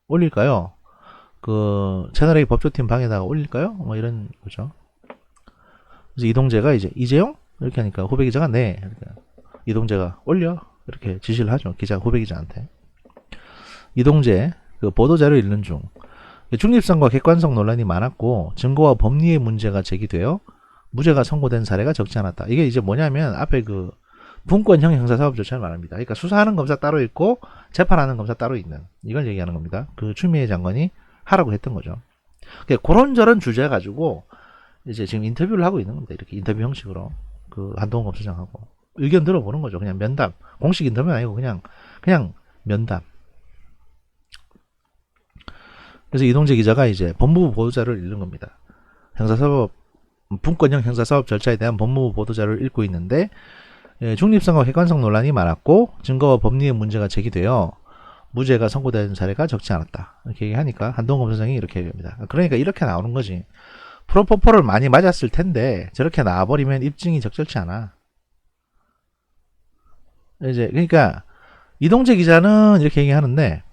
올릴까요? 그 채널A 법조팀 방에다가 올릴까요? 뭐 이런 거죠. 그래서 이동재가 이제 이재용 이렇게 하니까 후배 기자가 네. 그러니까 이동재가 올려 이렇게 지시를 하죠. 기자 후배 기자한테. 이동재 그 보도자료 읽는 중. 중립성과 객관성 논란이 많았고 증거와 법리의 문제가 제기되어 무죄가 선고된 사례가 적지 않았다. 이게 이제 뭐냐면 앞에 그 분권형 형사사법 절차를 말합니다. 그러니까 수사하는 검사 따로 있고 재판하는 검사 따로 있는 이걸 얘기하는 겁니다. 그 추미애 장관이 하라고 했던 거죠. 그러니까 그런저런 주제 가지고 이제 지금 인터뷰를 하고 있는 겁니다. 이렇게 인터뷰 형식으로 그 한동훈 검사장하고 의견 들어보는 거죠. 그냥 면담. 공식 인터뷰는 아니고 그냥 면담. 그래서 이동재 기자가 이제 법무부 보도자료를 읽는 겁니다. 형사사법 분권형 형사사법 절차에 대한 법무부 보도자료를 읽고 있는데 중립성과 객관성 논란이 많았고 증거와 법리의 문제가 제기되어 무죄가 선고된 사례가 적지 않았다. 이렇게 얘기하니까 한동훈 검사장이 이렇게 얘기합니다. 그러니까 이렇게 나오는 거지. 프로포폴을 많이 맞았을 텐데 저렇게 나와버리면 입증이 적절치 않아. 이제 그러니까 이동재 기자는 이렇게 얘기하는데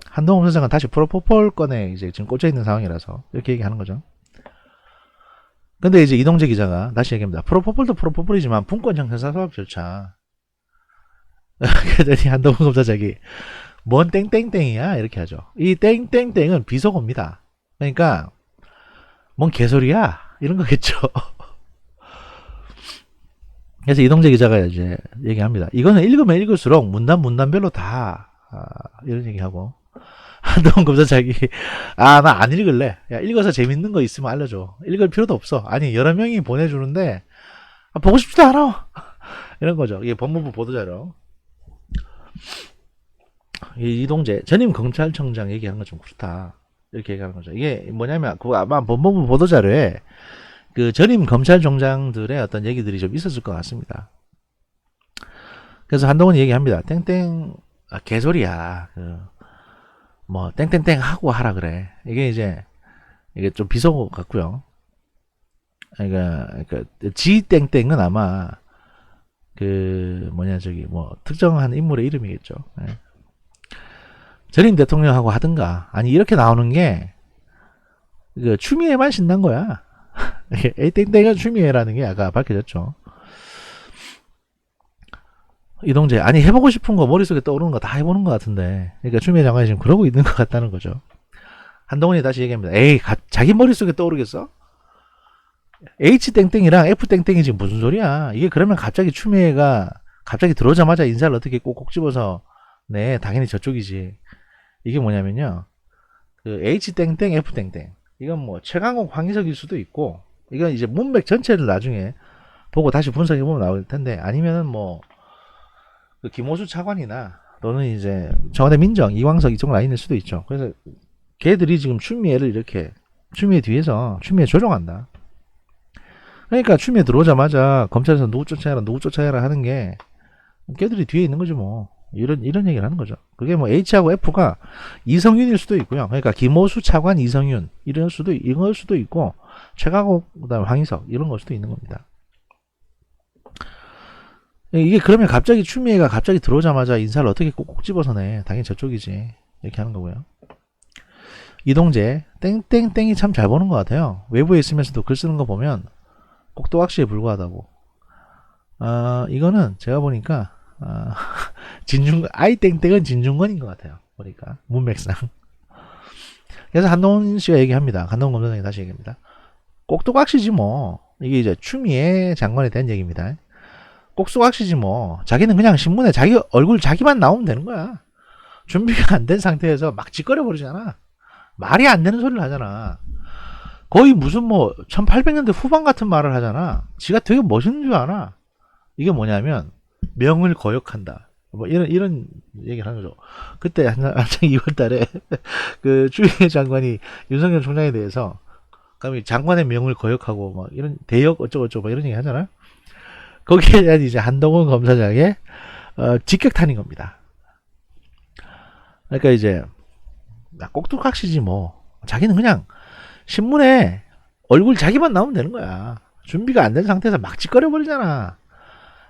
한동훈 검사장은 다시 프로포폴 건에 이제 지금 꽂혀 있는 상황이라서 이렇게 얘기하는 거죠. 근데 이제 이동재 기자가 다시 얘기합니다. 프로포폴도 프로포폴이지만 분권형 형사사법 절차. 그랬더니 한동훈 검사장이 뭔 땡땡땡이야 이렇게 하죠. 이 땡땡땡은 비속어입니다. 그러니까 뭔 개소리야 이런 거겠죠. 그래서 이동재 기자가 이제 얘기합니다. 이거는 읽으면 읽을수록 문단별로 다 이런 얘기하고 한동훈 검사장이 나 안 읽을래. 야 읽어서 재밌는 거 있으면 알려줘. 읽을 필요도 없어. 아니 여러 명이 보내주는데 보고 싶지도 않아. 이런 거죠. 이게 법무부 보도자료. 이동재 전임 검찰청장 얘기하는 건 좀 그렇다. 이렇게 얘기하는 거죠. 이게 뭐냐면 그 아마 법무부 보도자료에 그 전임 검찰총장들의 어떤 얘기들이 좀 있었을 것 같습니다. 그래서 한동훈이 얘기합니다. 땡땡 개소리야. 뭐 땡땡땡 하고 하라 그래. 이게 좀 비속어 같고요. 그러니까 지 땡땡은 아마 뭐 특정한 인물의 이름이겠죠. 네. 전임 대통령하고 하든가 아니 이렇게 나오는 게 추미애만 신난 거야. 에이 땡땡은 추미애라는 게 아까 밝혀졌죠. 이동재 아니 해보고 싶은 거 머릿속에 떠오르는 거 다 해보는 것 같은데 그러니까 추미애 장관이 지금 그러고 있는 것 같다는 거죠. 한동훈이 다시 얘기합니다. 에이 자기 머릿속에 떠오르겠어? H 땡땡이랑 F 땡땡이 지금 무슨 소리야? 이게 그러면 갑자기 추미애가 갑자기 들어오자마자 인사를 어떻게 꼭꼭 집어서 네 당연히 저쪽이지. 이게 뭐냐면요. 그 H 땡땡 F 땡땡 이건 뭐 최강욱 황희석일 수도 있고 이건 이제 문맥 전체를 나중에 보고 다시 분석해보면 나올 텐데 아니면은 뭐 그 김호수 차관이나 또는 이제 청와대 민정 이광석 이쪽 라인일 수도 있죠. 그래서 걔들이 지금 추미애를 이렇게 추미애 뒤에서 추미애 조종한다. 그러니까 추미애 들어오자마자 검찰에서 누구 쫓아내라 하는 게 걔들이 뒤에 있는 거죠 뭐. 이런 얘기를 하는 거죠. 그게 뭐 H하고 F가 이성윤일 수도 있고요. 그러니까 김호수 차관 이성윤 이럴 수도 있고 최강욱 그다음 황희석 이런 걸 수도 있는 겁니다. 이게 그러면 갑자기 추미애가 갑자기 들어오자마자 인사를 어떻게 꼭꼭 집어서내. 당연히 저쪽이지. 이렇게 하는 거고요. 이동재 땡땡땡이 참 잘 보는 것 같아요. 외부에 있으면서도 글 쓰는 거 보면 꼭두각시에 불과하다고. 이거는 제가 보니까 아이 땡땡은 진중권인 것 같아요. 보니까 문맥상. 그래서 한동훈 씨가 얘기합니다. 한동훈 검사장이 다시 얘기합니다. 꼭두각시지 뭐. 이게 이제 추미애 장관에 대한 얘기입니다. 꼭두각시지 뭐. 자기는 그냥 신문에 자기 얼굴 자기만 나오면 되는 거야. 준비가 안 된 상태에서 막 짓거려 버리잖아. 말이 안 되는 소리를 하잖아. 거의 무슨 뭐 1800년대 후반 같은 말을 하잖아. 지가 되게 멋있는 줄 알아. 이게 뭐냐면 명을 거역한다. 뭐 이런 얘기를 하는 거죠. 그때 한창 2월달에 그 추미애 장관이 윤석열 총장에 대해서 그다음에 장관의 명을 거역하고 막 이런 대역 어쩌고저쩌고 막 이런 얘기 하잖아. 거기에 대한 이제 한동훈 검사장의 직격탄인 겁니다. 그러니까 이제 꼭두각시지 뭐. 자기는 그냥 신문에 얼굴 자기만 나오면 되는 거야. 준비가 안 된 상태에서 막 짓거려 버리잖아.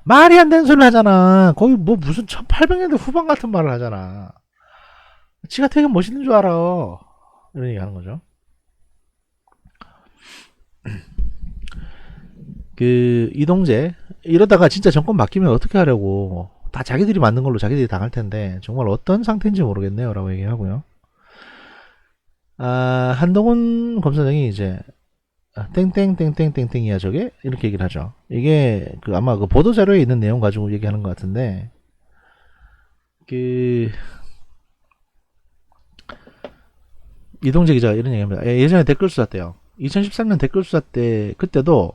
말이 안 되는 소리를 하잖아. 거의 뭐 무슨 1800년대 후반 같은 말을 하잖아. 지가 되게 멋있는 줄 알아. 이런 얘기 하는 거죠. 이동재 이러다가 진짜 정권 바뀌면 어떻게 하려고. 다 자기들이 만든 걸로 자기들이 당할 텐데 정말 어떤 상태인지 모르겠네요 라고 얘기하고요. 한동훈 검사장이 이제 땡땡땡땡땡땡이야 저게 이렇게 얘기를 하죠. 이게 아마 그 보도자료에 있는 내용 가지고 얘기하는 것 같은데 이동재 기자가 이런 얘기합니다. 예전에 댓글 수사 때요. 2013년 댓글 수사 때 그때도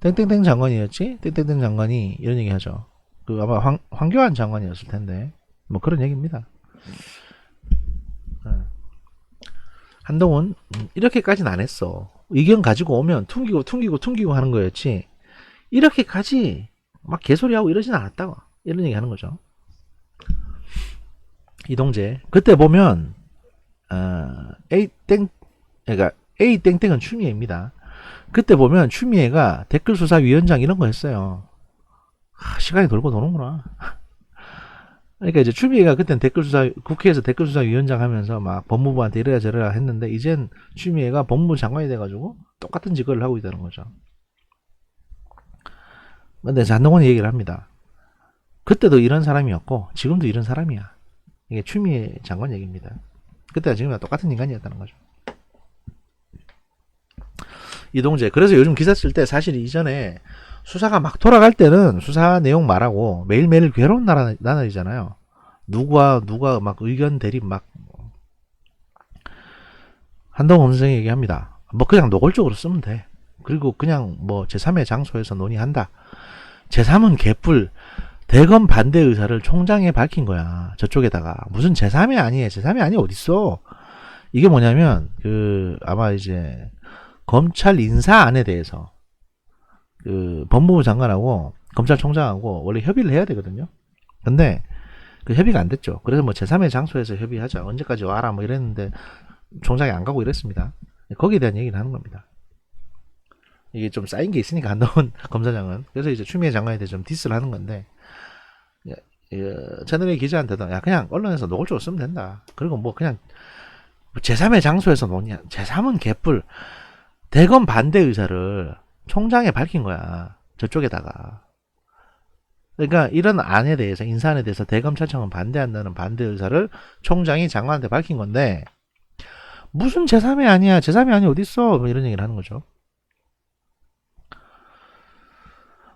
땡땡땡 장관이었지? 땡땡땡 장관이 이런 얘기 하죠. 아마 황교안 장관이었을 텐데 뭐 그런 얘기입니다. 한동훈 이렇게까지는 안 했어. 의견 가지고 오면 퉁기고 하는 거였지 이렇게까지 막 개소리하고 이러진 않았다고 이런 얘기 하는 거죠. 이동재 그때 보면 그러니까 A 땡땡은 추미애입니다. 그때 보면 추미애가 댓글수사위원장 이런 거 했어요. 시간이 돌고 도는구나. 그러니까 이제 추미애가 그땐 국회에서 댓글수사위원장 하면서 막 법무부한테 이래라 저래라 했는데, 이젠 추미애가 법무부 장관이 돼가지고 똑같은 짓거리를 하고 있다는 거죠. 근데 한동훈이 얘기를 합니다. 그때도 이런 사람이었고 지금도 이런 사람이야. 이게 추미애 장관 얘기입니다. 그때와 지금이랑 똑같은 인간이었다는 거죠. 이동재. 그래서 요즘 기사 쓸 때 사실 이전에 수사가 막 돌아갈 때는 수사 내용 말하고 매일매일 괴로운 나날이잖아요. 누가 막 의견 대립 막. 한동훈 선생이 얘기합니다. 뭐 그냥 노골적으로 쓰면 돼. 그리고 그냥 뭐 제3의 장소에서 논의한다. 제3은 개뿔. 대검 반대 의사를 총장에 밝힌 거야. 저쪽에다가. 무슨 제3의 아니에요. 제3의 아니 어딨어. 이게 뭐냐면 아마 이제 검찰 인사안에 대해서 법무부 장관하고 검찰총장하고 원래 협의를 해야 되거든요. 근데 그 협의가 안 됐죠. 그래서 뭐 제3의 장소에서 협의하자. 언제까지 와라 뭐 이랬는데 총장이 안 가고 이랬습니다. 거기에 대한 얘기를 하는 겁니다. 이게 좀 쌓인 게 있으니까 한동훈 검사장은. 그래서 이제 추미애 장관에 대해 좀 디스를 하는 건데, 채널A 기자한테도 야 그냥 언론에서 노골적으로 쓰면 된다. 그리고 뭐 그냥 제3의 장소에서 논의. 제3은 개뿔. 대검 반대 의사를 총장에 밝힌 거야. 저쪽에다가. 그러니까 이런 안에 대해서, 인사안에 대해서 대검찰청은 반대한다는 반대 의사를 총장이 장관한테 밝힌 건데, 무슨 제3의 아니야. 제3의 아니 어딨어. 뭐 이런 얘기를 하는 거죠.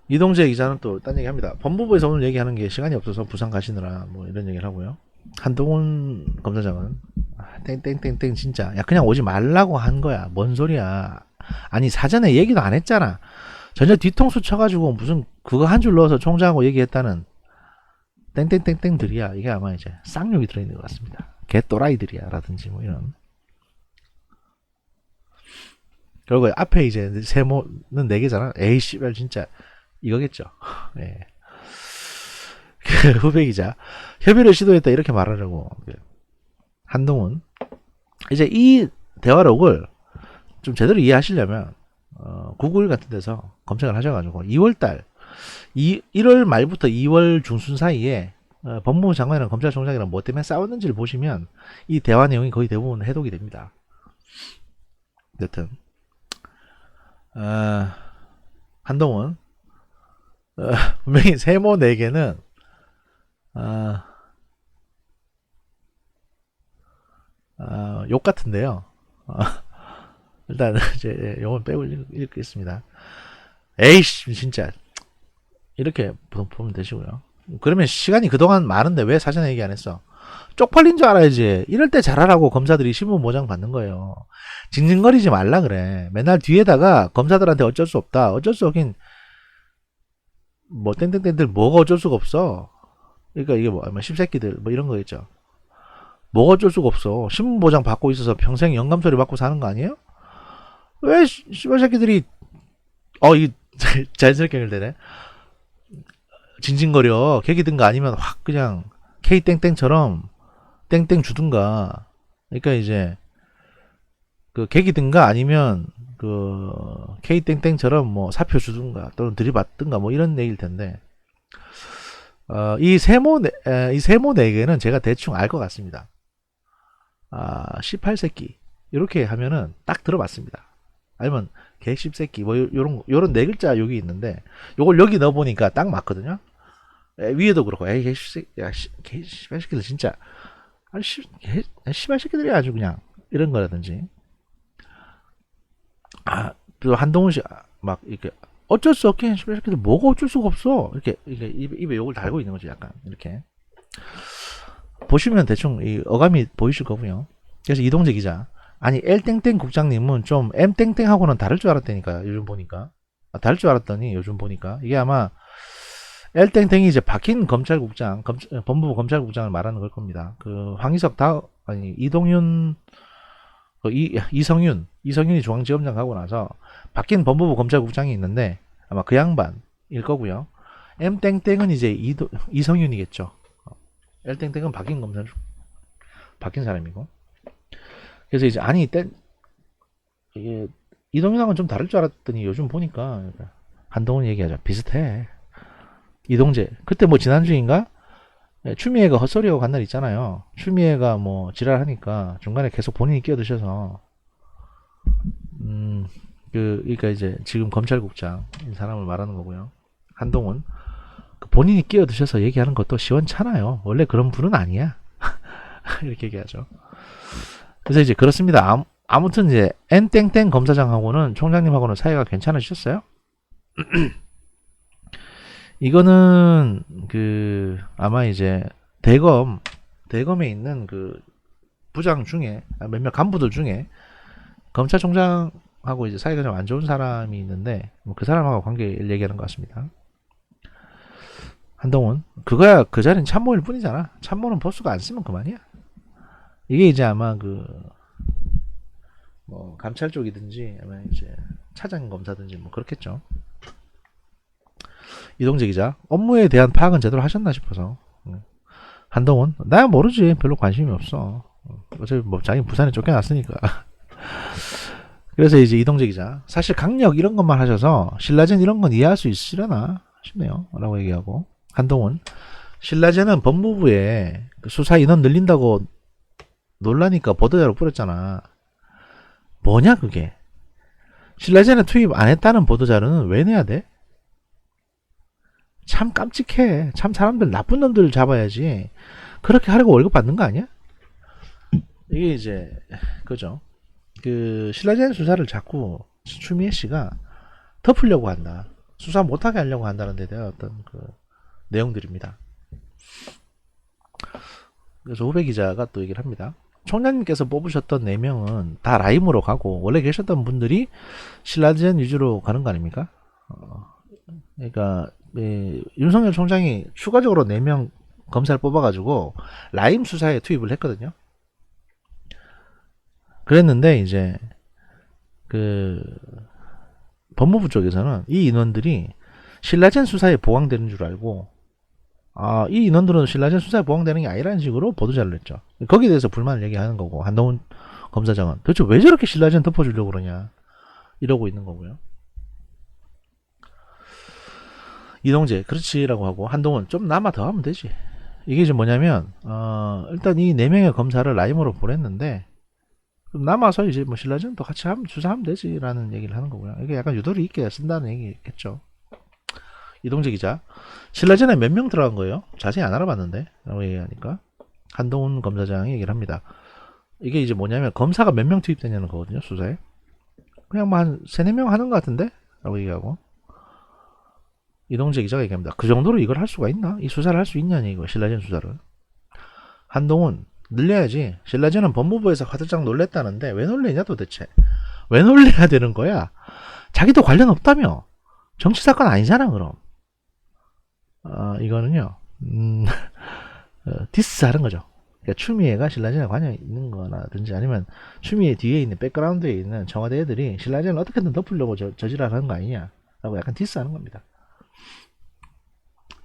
이동재 기자는 또 딴 얘기 합니다. 법무부에서 오늘 얘기하는 게 시간이 없어서 부산 가시느라 뭐 이런 얘기를 하고요. 한동훈 검사장은 땡땡땡땡 진짜 야 그냥 오지 말라고 한 거야. 뭔 소리야. 아니 사전에 얘기도 안 했잖아. 전혀 뒤통수 쳐가지고 무슨 그거 한 줄 넣어서 총장하고 얘기했다는 땡땡땡땡들이야. 이게 아마 이제 쌍욕이 들어있는 것 같습니다. 개또라이들이야 라든지 뭐 이런. 그리고 앞에 이제 세모는 4개잖아. 에이 씨발 진짜 이거겠죠. 예. 후배 기자. 협의를 시도했다 이렇게 말하려고. 한동훈. 이제 이 대화록을 좀 제대로 이해하시려면 구글 같은 데서 검색을 하셔가지고 2월달 1월 말부터 2월 중순 사이에 법무부 장관이랑 검찰총장이랑 뭐 때문에 싸웠는지를 보시면 이 대화 내용이 거의 대부분 해독이 됩니다. 여튼 한동훈 분명히 세모 4개는 욕 같은데요. 일단 이제 용은 빼고 읽겠습니다. 에이씨 진짜 이렇게 보면 되시고요. 그러면 시간이 그동안 많은데 왜 사전에 얘기 안 했어? 쪽팔린 줄 알아야지. 이럴 때 잘하라고 검사들이 신분 보장 받는 거예요. 징징거리지 말라 그래. 맨날 뒤에다가 검사들한테 어쩔 수 없다. 어쩔 수 없긴 뭐 땡땡땡들 뭐가 어쩔 수가 없어. 그러니까 이게 뭐 십새끼들 뭐 이런 거겠죠. 뭐가 어쩔 수가 없어. 신분 보장 받고 있어서 평생 영감소리 받고 사는 거 아니에요? 왜 씨발 새끼들이 이 자연스럽게 연결되네. 징징거려. 개기든가 아니면 확 그냥 K땡땡처럼 땡땡 주든가. 그러니까 이제 그 개기든가 아니면 그 K땡땡처럼 뭐 사표 주든가 또는 들이받든가 뭐 이런 얘기일 텐데 이 세모 4개는 제가 대충 알 것 같습니다. 18새끼 이렇게 하면은 딱 들어봤습니다. 아니면 개씹새끼 뭐 요런 4글자 여기 있는데 요걸 여기 넣어보니까 딱 맞거든요. 위에도 그렇고 에이 개씹새끼들 진짜 아니 씨발새끼들이 아주 그냥 이런 거라든지 또 한동훈 씨 막 이렇게 어쩔 수 없게 씨발새끼들 뭐가 어쩔 수가 없어 이렇게 입에 욕을 달고 있는 거죠. 약간 이렇게 보시면 대충 이 어감이 보이실 거고요. 그래서 이동재 기자 아니 L땡땡 국장님은 좀 M땡땡하고는 다를 줄 알았다니까 요즘 보니까 다를 줄 알았더니 요즘 보니까 이게 아마 L땡땡이 이제 박힌 검찰국장 법무부 검찰국장을 말하는 걸 겁니다. 그 황희석 이동윤 이성윤이 중앙지검장 가고 나서 바뀐 법무부 검찰국장이 있는데 아마 그 양반일 거고요. M땡땡은 이제 이성윤이겠죠. L땡땡은 바뀐 사람이고. 그래서 이제 아니 이게 이동윤하고는 좀 다를 줄 알았더니 요즘 보니까 한동훈 얘기하자 비슷해. 이동재 그때 뭐 지난주인가 추미애가 헛소리하고 간 날 있잖아요. 추미애가 뭐 지랄하니까 중간에 계속 본인이 끼어드셔서 그러니까 이제 지금 검찰국장 이 사람을 말하는 거고요. 한동훈 본인이 끼어드셔서 얘기하는 것도 시원찮아요. 원래 그런 분은 아니야. 이렇게 얘기하죠. 그래서 이제 그렇습니다. 아무튼 이제 N땡땡 검사장하고는 총장님하고는 사이가 괜찮으셨어요? 이거는 그 아마 이제 대검에 있는 그 부장 중에 몇몇 간부들 중에 검찰총장하고 이제 사이가 좀 안 좋은 사람이 있는데 뭐그 사람하고 관계를 얘기하는 것 같습니다. 한동훈 그거야 그 자리는 참모일 뿐이잖아. 참모는 보수가 안 쓰면 그만이야. 이게 이제 아마 그 뭐 감찰 쪽이든지 아마 이제 차장 검사든지 뭐 그렇겠죠. 이동재 기자 업무에 대한 파악은 제대로 하셨나 싶어서. 한동훈 나 모르지 별로 관심이 없어. 어차피 뭐 자기 부산에 쫓겨났으니까. 그래서 이제 이동재 기자 사실 강력 이런 것만 하셔서 신라젠 이런 건 이해할 수 있으려나 싶네요 라고 얘기하고, 한동훈 신라젠은 법무부에 수사 인원 늘린다고 놀라니까 보도자료 뿌렸잖아. 뭐냐 그게. 신라젠에 투입 안 했다는 보도자료는 왜 내야 돼? 참 깜찍해. 참 사람들 나쁜 놈들 잡아야지 그렇게 하려고 월급 받는 거 아니야? 이게 이제 그죠. 그 신라젠 수사를 자꾸 추미애 씨가 덮으려고 한다. 수사 못하게 하려고 한다는 데 대한 어떤 그 내용들입니다. 그래서 후배 기자가 또 얘기를 합니다. 총장님께서 뽑으셨던 4명은 다 라임으로 가고 원래 계셨던 분들이 신라젠 위주로 가는 거 아닙니까? 그러니까 윤석열 총장이 추가적으로 4명 검사를 뽑아가지고 라임 수사에 투입을 했거든요. 그랬는데 이제 그 법무부 쪽에서는 이 인원들이 신라젠 수사에 보강되는 줄 알고 이 인원들은 신라젠 수사에 보강되는 게 아니라는 식으로 보도자료를 냈죠. 거기에 대해서 불만을 얘기하는 거고, 한동훈 검사장은 도대체 왜 저렇게 신라젠 덮어주려고 그러냐 이러고 있는 거고요. 이동재 그렇지라고 하고, 한동훈 좀 남아 더 하면 되지. 이게 이제 뭐냐면 일단 이 4명의 검사를 라임으로 보냈는데 남아서 이제 뭐 신라젠 또 같이 수사하면 되지라는 얘기를 하는 거고요. 이게 약간 유도리 있게 쓴다는 얘기겠죠. 이동재 기자 신라젠에 몇 명 들어간 거예요? 자세히 안 알아봤는데 라고 얘기하니까 한동훈 검사장이 얘기를 합니다. 이게 이제 뭐냐면 검사가 몇 명 투입되냐는 거거든요. 수사에 그냥 뭐 한 3-4명 하는 것 같은데 라고 얘기하고, 이동재 기자가 얘기합니다. 그 정도로 이걸 할 수가 있나? 이 수사를 할 수 있냐니 이거 신라젠 수사를. 한동훈 늘려야지. 신라젠은 법무부에서 화들짝 놀랬다는데 왜 놀래냐 도대체. 왜 놀래야 되는 거야? 자기도 관련 없다며. 정치사건 아니잖아 그럼. 이거는요 디스 하는 거죠. 그러니까 추미애가 신라젠에 관여이 있는 거나든지 아니면 추미애 뒤에 있는 백그라운드에 있는 청와대 애들이 신라젠을 어떻게든 덮으려고 저지랄하는 거 아니냐 라고 약간 디스 하는 겁니다.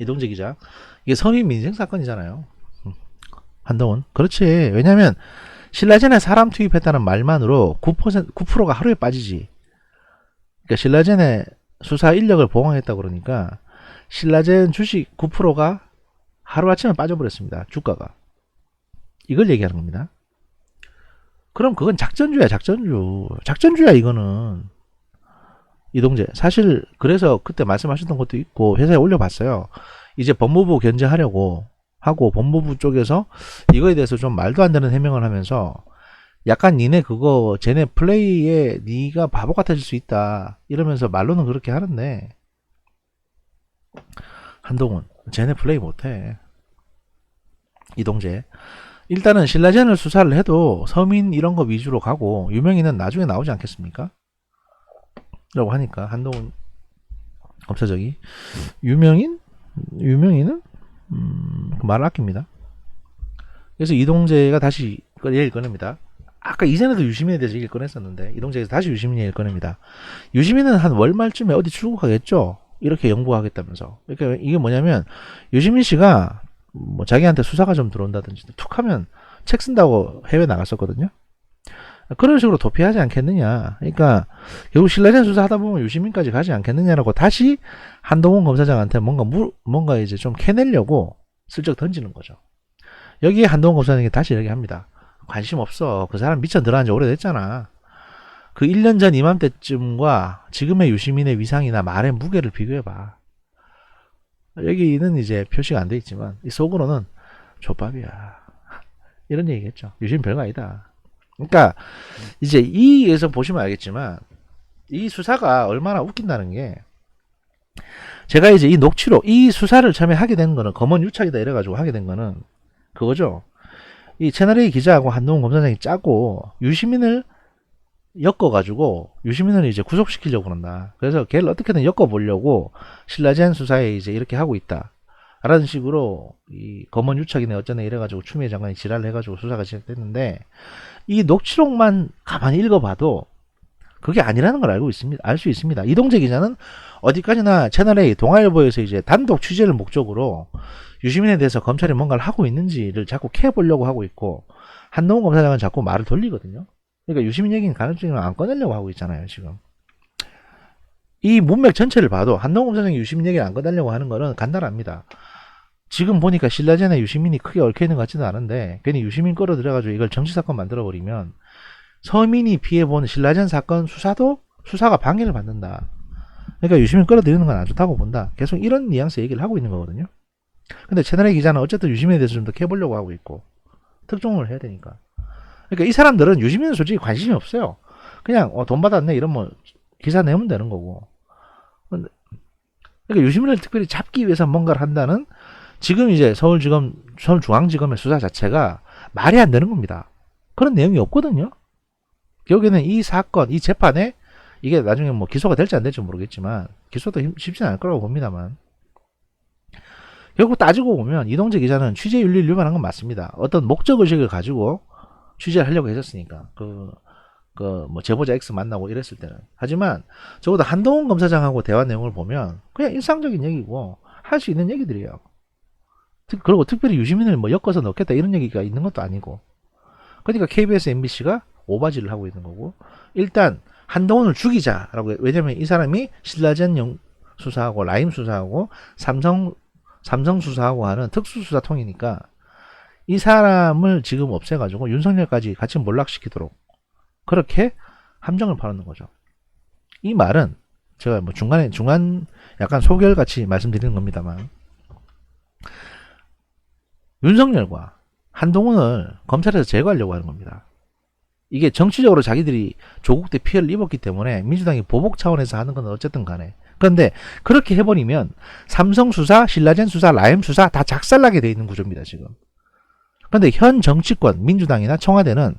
이동재 기자 이게 서민 민생 사건이잖아요. 한동훈 그렇지. 왜냐면 신라젠에 사람 투입했다는 말만으로 9%가 하루에 빠지지. 그러니까 신라젠에 수사 인력을 보강했다 그러니까 신라젠 주식 9%가 하루아침에 빠져버렸습니다. 주가가. 이걸 얘기하는 겁니다. 그럼 그건 작전주야 작전주야 이거는. 이동재 사실 그래서 그때 말씀하셨던 것도 있고 회사에 올려봤어요. 이제 법무부 견제하려고 하고 법무부 쪽에서 이거에 대해서 좀 말도 안 되는 해명을 하면서 약간 니네 그거 쟤네 플레이에 니가 바보 같아질 수 있다 이러면서 말로는 그렇게 하는데, 한동훈 쟤네 플레이 못해. 이동재 일단은 신라젠을 수사를 해도 서민 이런 거 위주로 가고 유명인은 나중에 나오지 않겠습니까? 라고 하니까 한동훈 검사장이 유명인은 말을 아낍니다. 그래서 이동재가 다시 얘기를 꺼냅니다. 아까 이전에도 유시민에 대해서 얘기를 꺼냈었는데 이동재에서 다시 유시민 얘기를 꺼냅니다. 유시민은 한 월말쯤에 어디 출국하겠죠? 이렇게 영부하겠다면서. 그러니까 이게 뭐냐면 유시민 씨가 뭐 자기한테 수사가 좀 들어온다든지 툭 하면 책 쓴다고 해외 나갔었거든요. 그런 식으로 도피하지 않겠느냐. 그러니까 결국 신라젠 수사하다 보면 유시민까지 가지 않겠느냐라고 다시 한동훈 검사장한테 뭔가 이제 좀 캐내려고 슬쩍 던지는 거죠. 여기에 한동훈 검사장이 다시 얘기합니다. 관심 없어. 그 사람 미천 들어간 지 오래됐잖아. 그 1년 전 이맘때쯤과 지금의 유시민의 위상이나 말의 무게를 비교해봐. 여기는 이제 표시가 안 돼 있지만 이 속으로는 족밥이야. 이런 얘기겠죠. 유시민 별거 아니다. 그러니까 이제 이에서 보시면 알겠지만 이 수사가 얼마나 웃긴다는 게 제가 이제 이 녹취록 이 수사를 처음에 하게 된 거는 검언 유착이다 이래가지고 하게 된 거는 그거죠. 이 채널A 기자하고 한동훈 검사장이 짜고 유시민을 엮어가지고 유시민을 이제 구속시키려고 그런다. 그래서 걔를 어떻게든 엮어보려고 신라젠 수사에 이제 이렇게 하고 있다. 라는 식으로 이 검언 유착이네 어쩌네 이래가지고 추미애 장관이 지랄을 해가지고 수사가 시작됐는데 이 녹취록만 가만히 읽어봐도 그게 아니라는 걸 알고 있습니다. 알 수 있습니다. 이동재 기자는 어디까지나 채널A 동아일보에서 이제 단독 취재를 목적으로 유시민에 대해서 검찰이 뭔가를 하고 있는지를 자꾸 캐보려고 하고 있고 한동훈 검사장은 자꾸 말을 돌리거든요. 그러니까 유시민 얘기는 가능성을 안 꺼내려고 하고 있잖아요, 지금. 이 문맥 전체를 봐도 한동훈 검사장이 유시민 얘기를 안 꺼내려고 하는 거는 간단합니다. 지금 보니까 신라젠에 유시민이 크게 얽혀있는 것 같지도 않은데 괜히 유시민 끌어들여가지고 이걸 정치사건 만들어버리면 서민이 피해본 신라젠 사건 수사가 방해를 받는다. 그러니까 유시민 끌어들이는 건 안 좋다고 본다. 계속 이런 뉘앙스 얘기를 하고 있는 거거든요. 근데 채널A 기자는 어쨌든 유시민에 대해서 좀 더 캐보려고 하고 있고 특종을 해야 되니까. 그러니까 이 사람들은 유시민은 솔직히 관심이 없어요. 그냥 돈 받았네 이러면 기사 내면 되는 거고. 그러니까 유시민을 특별히 잡기 위해서 뭔가를 한다는 지금 이제 서울중앙지검의 수사 자체가 말이 안 되는 겁니다. 그런 내용이 없거든요. 결국에는 이 사건, 이 재판에 이게 나중에 뭐 기소가 될지 안 될지 모르겠지만 기소도 쉽지는 않을 거라고 봅니다만 결국 따지고 보면 이동재 기자는 취재윤리를 위반한 건 맞습니다. 어떤 목적의식을 가지고 취재를 하려고 했었으니까 뭐 제보자 X 만나고 이랬을 때는. 하지만 적어도 한동훈 검사장하고 대화 내용을 보면 그냥 일상적인 얘기고 할 수 있는 얘기들이에요. 그리고 특별히 유시민을 뭐 엮어서 넣겠다 이런 얘기가 있는 것도 아니고. 그러니까 KBS, MBC가 오바지를 하고 있는 거고 일단 한동훈을 죽이자라고. 왜냐면 이 사람이 신라젠 수사하고 라임 수사하고 삼성 수사하고 하는 특수수사통이니까 이 사람을 지금 없애가지고 윤석열까지 같이 몰락시키도록 그렇게 함정을 파놓는 거죠. 이 말은 제가 뭐 중간 약간 소결같이 말씀드리는 겁니다만 윤석열과 한동훈을 검찰에서 제거하려고 하는 겁니다. 이게 정치적으로 자기들이 조국 때 피해를 입었기 때문에 민주당이 보복 차원에서 하는 건 어쨌든 간에. 그런데 그렇게 해버리면 삼성 수사, 신라젠 수사, 라임 수사 다 작살나게 돼 있는 구조입니다, 지금. 그런데 현 정치권, 민주당이나 청와대는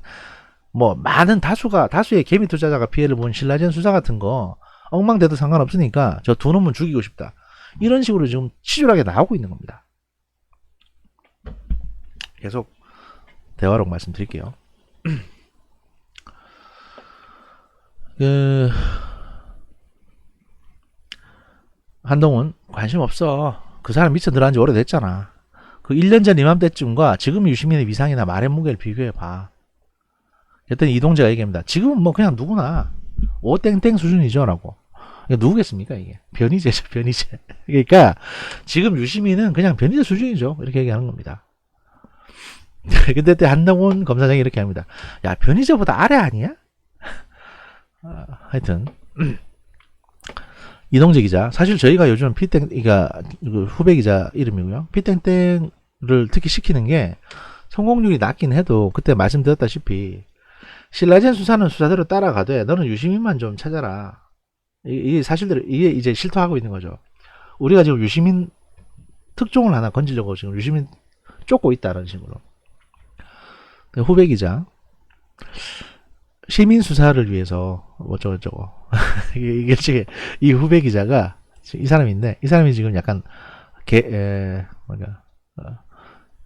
뭐 많은 다수의 개미 투자자가 피해를 본 신라젠 수사 같은 거 엉망돼도 상관없으니까 저 두 놈은 죽이고 싶다. 이런 식으로 지금 치졸하게 나오고 있는 겁니다. 계속 대화록 말씀드릴게요. 한동훈 관심 없어. 그 사람 미쳐 들어간 지 오래됐잖아. 그 1년 전 이맘때쯤과 지금 유시민의 위상이나 말의 무게를 비교해봐. 그랬더니 이동재가 얘기합니다. 지금은 뭐 그냥 누구나 오땡땡 수준이죠 라고. 누구겠습니까 이게. 변희재죠, 변희재. 그러니까 지금 유시민은 그냥 변희재 수준이죠 이렇게 얘기하는 겁니다. 근데 때 한동훈 검사장이 이렇게 합니다. 야, 변희재보다 아래 아니야? 하여튼 이동재 기자, 사실 저희가 요즘 피땡이가 후배 기자 이름이고요. 피땡땡을 특히 시키는 게 성공률이 낮긴 해도 그때 말씀드렸다시피 신라젠 수사는 수사대로 따라가되 너는 유시민만 좀 찾아라. 이게 사실대로 이게 이제 실토하고 있는 거죠. 우리가 지금 유시민 특종을 하나 건지려고 지금 유시민 쫓고 있다는 식으로. 후배 기자, 시민 수사를 위해서 어쩌고저쩌고 이게 이 후배 기자가 이 사람인데 이 사람이 지금 약간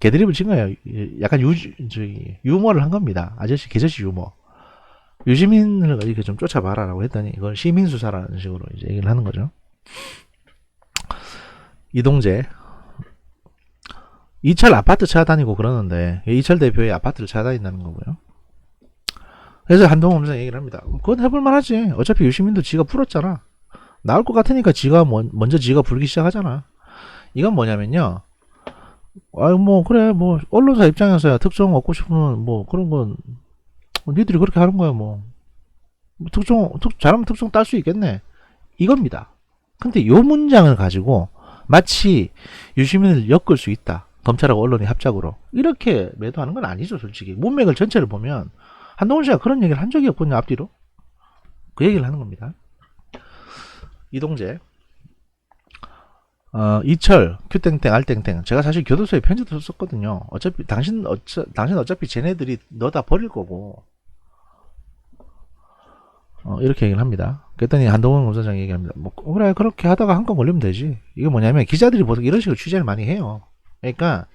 개드립을 친 거예요. 약간 유머를 한 겁니다. 아저씨 개저씨 유머. 유시민을 이렇게 좀 쫓아봐라라고 했더니 이걸 시민 수사라는 식으로 이제 얘기를 하는 거죠. 이동재 이철 아파트 찾아다니고 그러는데 이철 대표의 아파트를 찾아다닌다는 거고요. 그래서 한동훈 검사장 얘기를 합니다. 그건 해볼만 하지. 어차피 유시민도 지가 풀었잖아. 나올 것 같으니까 지가 먼저 지가 불기 시작하잖아. 이건 뭐냐면요. 뭐 그래 뭐 언론사 입장에서야 특종 얻고 싶으면 뭐 그런 건 니들이 그렇게 하는 거야 뭐. 잘하면 특종 딸 수 있겠네 이겁니다. 근데 요 문장을 가지고 마치 유시민을 엮을 수 있다. 검찰하고 언론이 합작으로 이렇게 매도하는 건 아니죠. 솔직히 문맥을 전체를 보면 한동훈 씨가 그런 얘기를 한 적이 없거든요. 앞뒤로 그 얘기를 하는 겁니다. 이동재 이철 큐땡땡 알땡땡 제가 사실 교도소에 편지도 썼거든요. 어차피 당신 어차피 쟤네들이 너 다 버릴 거고 이렇게 얘기를 합니다. 그랬더니 한동훈 검사장이 얘기합니다. 뭐 그래 그렇게 하다가 한 건 걸리면 되지. 이게 뭐냐면 기자들이 보통 이런 식으로 취재를 많이 해요. 그러니까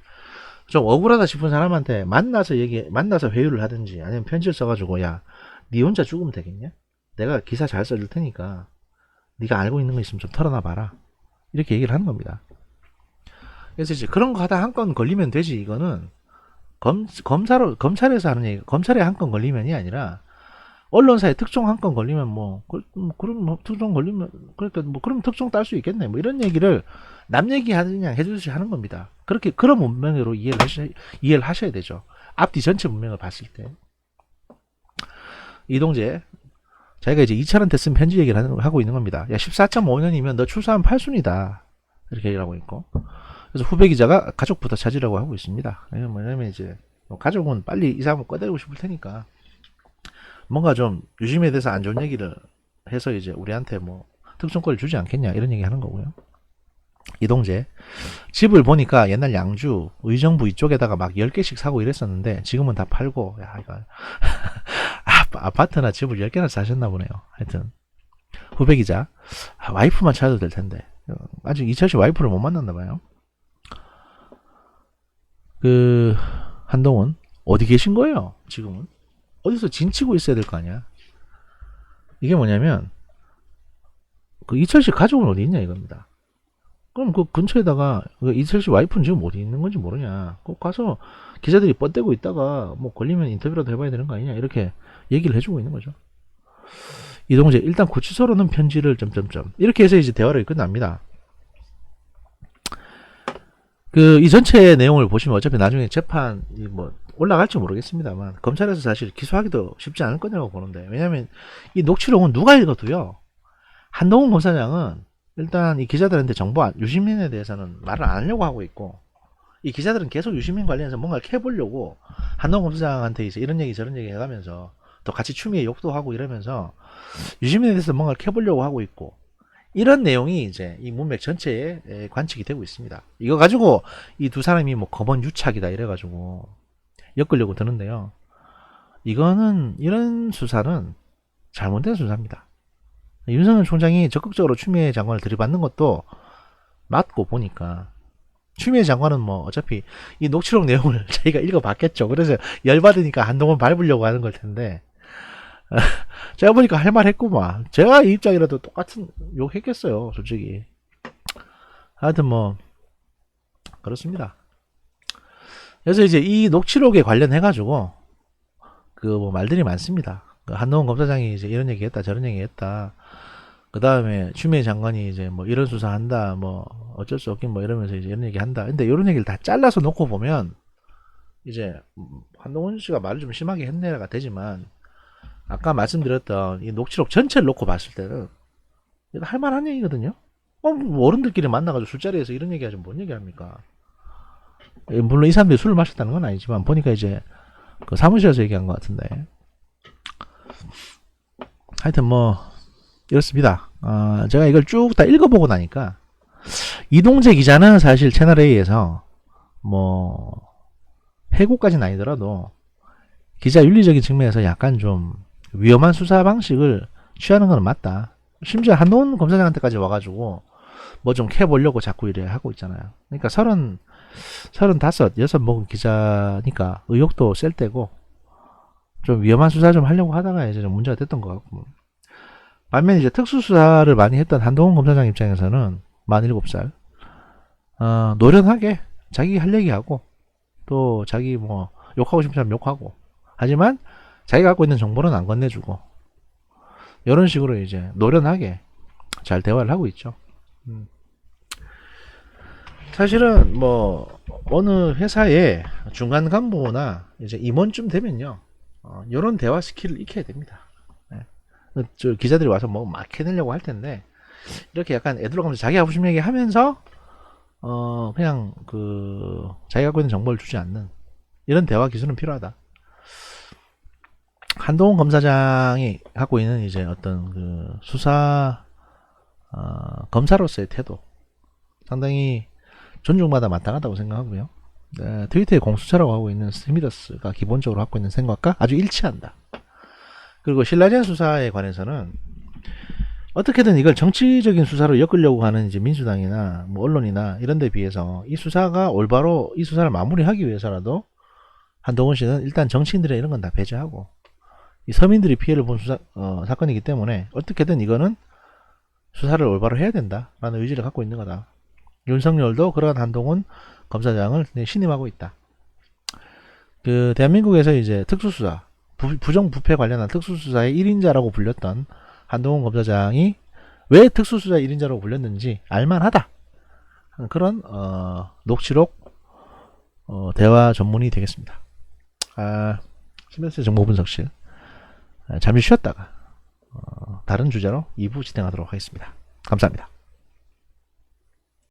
좀 억울하다 싶은 사람한테 만나서 회유를 하든지 아니면 편지를 써가지고 야 니 혼자 죽으면 되겠냐? 내가 기사 잘 써줄 테니까 네가 알고 있는 거 있으면 좀 털어놔 봐라. 이렇게 얘기를 하는 겁니다. 그래서 이제 그런 거 하다 한 건 걸리면 되지. 이거는 검찰에서 하는 얘기, 검찰에 한 건 걸리면이 아니라 언론사에 특종 한 건 걸리면 그럼 뭐 특종 걸리면 그러니까 뭐 그럼 특종 딸 수 있겠네. 뭐 이런 얘기를 남 얘기하느냐 해주듯이 하는 겁니다. 그렇게 그런 문맥으로 이해를 하셔야 되죠. 앞뒤 전체 문맥을 봤을 때. 이동재 자기가 이제 이철한테 쓴 편지 얘기를 하고 있는 겁니다. 야 14.5년이면 너 출소하면 팔순이다. 이렇게 얘기를 하고 있고. 그래서 후배 기자가 가족부터 찾으라고 하고 있습니다. 뭐냐면 이제 가족은 빨리 이 사람을 꺼내고 싶을 테니까 뭔가 좀 유심에 대해서 안 좋은 얘기를 해서 이제 우리한테 뭐 특정권을 주지 않겠냐 이런 얘기 하는 거고요. 이동재 집을 보니까 옛날 양주 의정부 이쪽에다가 막 10개씩 사고 이랬었는데 지금은 다 팔고 야 이거 아파트나 집을 10개나 사셨나 보네요. 하여튼 후배 기자 와이프만 찾아도 될 텐데 아직 이철 씨 와이프를 못 만났나 봐요. 그 한동훈 어디 계신 거예요? 지금은 어디서 진치고 있어야 될 거 아니야. 이게 뭐냐면 그 이철 씨 가족은 어디 있냐 이겁니다. 그럼 그 근처에다가 이철 씨 와이프는 지금 어디 있는 건지 모르냐. 꼭 가서 기자들이 뻗대고 있다가 뭐 걸리면 인터뷰라도 해봐야 되는 거 아니냐 이렇게 얘기를 해주고 있는 거죠. 이동재 일단 구치소로는 편지를 점점점 이렇게 해서 이제 대화를 끝납니다. 그 이 전체 내용을 보시면 어차피 나중에 재판이 뭐 올라갈지 모르겠습니다만 검찰에서 사실 기소하기도 쉽지 않을 거냐고 보는데 왜냐하면 이 녹취록은 누가 읽어도요. 한동훈 검사장은 일단 이 기자들한테 유시민에 대해서는 말을 안 하려고 하고 있고 이 기자들은 계속 유시민 관련해서 뭔가를 캐보려고 한동훈 검사장한테 이제 이런 얘기 저런 얘기 해가면서 또 같이 추미애 욕도 하고 이러면서 유시민에 대해서 뭔가를 캐보려고 하고 있고 이런 내용이 이제 이 문맥 전체에 관측이 되고 있습니다. 이거 가지고 이 두 사람이 뭐 검언 유착이다 이래가지고 엮으려고 드는데요. 이거는 이런 수사는 잘못된 수사입니다. 윤석열 총장이 적극적으로 추미애 장관을 들이받는 것도 맞고 보니까 추미애 장관은 뭐 어차피 이 녹취록 내용을 자기가 읽어봤겠죠. 그래서 열받으니까 한동훈 밟으려고 하는 걸 텐데 제가 보니까 할 말 했구만. 제가 이 입장이라도 똑같은 욕 했겠어요 솔직히. 하여튼 뭐 그렇습니다. 그래서 이제 이 녹취록에 관련해 가지고 그 뭐 말들이 많습니다. 그 한동훈 검사장이 이제 이런 얘기 했다 저런 얘기 했다. 그 다음에 추미애 장관이 이제 뭐 이런 수사한다 뭐 어쩔 수 없긴 뭐 이러면서 이제 이런 얘기 한다. 근데 이런 얘기를 다 잘라서 놓고 보면 이제 한동훈 씨가 말을 좀 심하게 했네가 되지만 아까 말씀드렸던 이 녹취록 전체를 놓고 봤을 때는 이거 할 만한 얘기거든요. 뭐 어른들끼리 만나가지고 술자리에서 이런 얘기하지 뭔 얘기합니까? 물론 이 사람들이 술을 마셨다는 건 아니지만 보니까 이제 그 사무실에서 얘기한 것 같은데 하여튼 뭐 이렇습니다. 제가 이걸 쭉 다 읽어보고 나니까 이동재 기자는 사실 채널A에서 뭐 해고까지는 아니더라도 기자 윤리적인 측면에서 약간 좀 위험한 수사 방식을 취하는 건 맞다. 심지어 한동훈 검사장한테까지 와가지고 뭐 좀 캐보려고 자꾸 이래 하고 있잖아요. 그러니까 35 먹은 기자니까 의욕도 셀 때고 좀 위험한 수사 좀 하려고 하다가 이제 좀 문제가 됐던 것 같고 반면에 이제 특수수사를 많이 했던 한동훈 검사장 입장에서는 47살 노련하게 자기 할 얘기하고 또 자기 뭐 욕하고 싶은 사람 욕하고 하지만 자기가 갖고 있는 정보는 안 건네주고 이런 식으로 이제 노련하게 잘 대화를 하고 있죠. 사실은 뭐 어느 회사의 중간 간부나 이제 임원쯤 되면요, 이런 대화 스킬을 익혀야 됩니다. 예. 저 기자들이 와서 뭐 막 해내려고 할 텐데 이렇게 약간 애들어가면서 자기 하고 싶은 얘기 하면서 그냥 그 자기가 갖고 있는 정보를 주지 않는 이런 대화 기술은 필요하다. 한동훈 검사장이 갖고 있는 이제 어떤 그 수사 검사로서의 태도 상당히 존중받아 마땅하다고 생각하고요. 네, 트위터의 공수처라고 하고 있는 스미더스가 기본적으로 갖고 있는 생각과 아주 일치한다. 그리고 신라젠 수사에 관해서는 어떻게든 이걸 정치적인 수사로 엮으려고 하는 이제 민주당이나 뭐 언론이나 이런 데 비해서 이 수사가 올바로 이 수사를 마무리하기 위해서라도 한동훈 씨는 일단 정치인들의 이런 건 다 배제하고 이 서민들이 피해를 본 사건이기 때문에 어떻게든 이거는 수사를 올바로 해야 된다라는 의지를 갖고 있는 거다. 윤석열도 그러한 한동훈 검사장을 신임하고 있다. 그 대한민국에서 이제 특수수사 부정부패 관련한 특수수사의 1인자라고 불렸던 한동훈 검사장이 왜 특수수사 1인자라고 불렸는지 알만하다. 그런 녹취록 대화 전문이 되겠습니다. 시멘스 정보분석실 잠시 쉬었다가 다른 주제로 2부 진행하도록 하겠습니다. 감사합니다.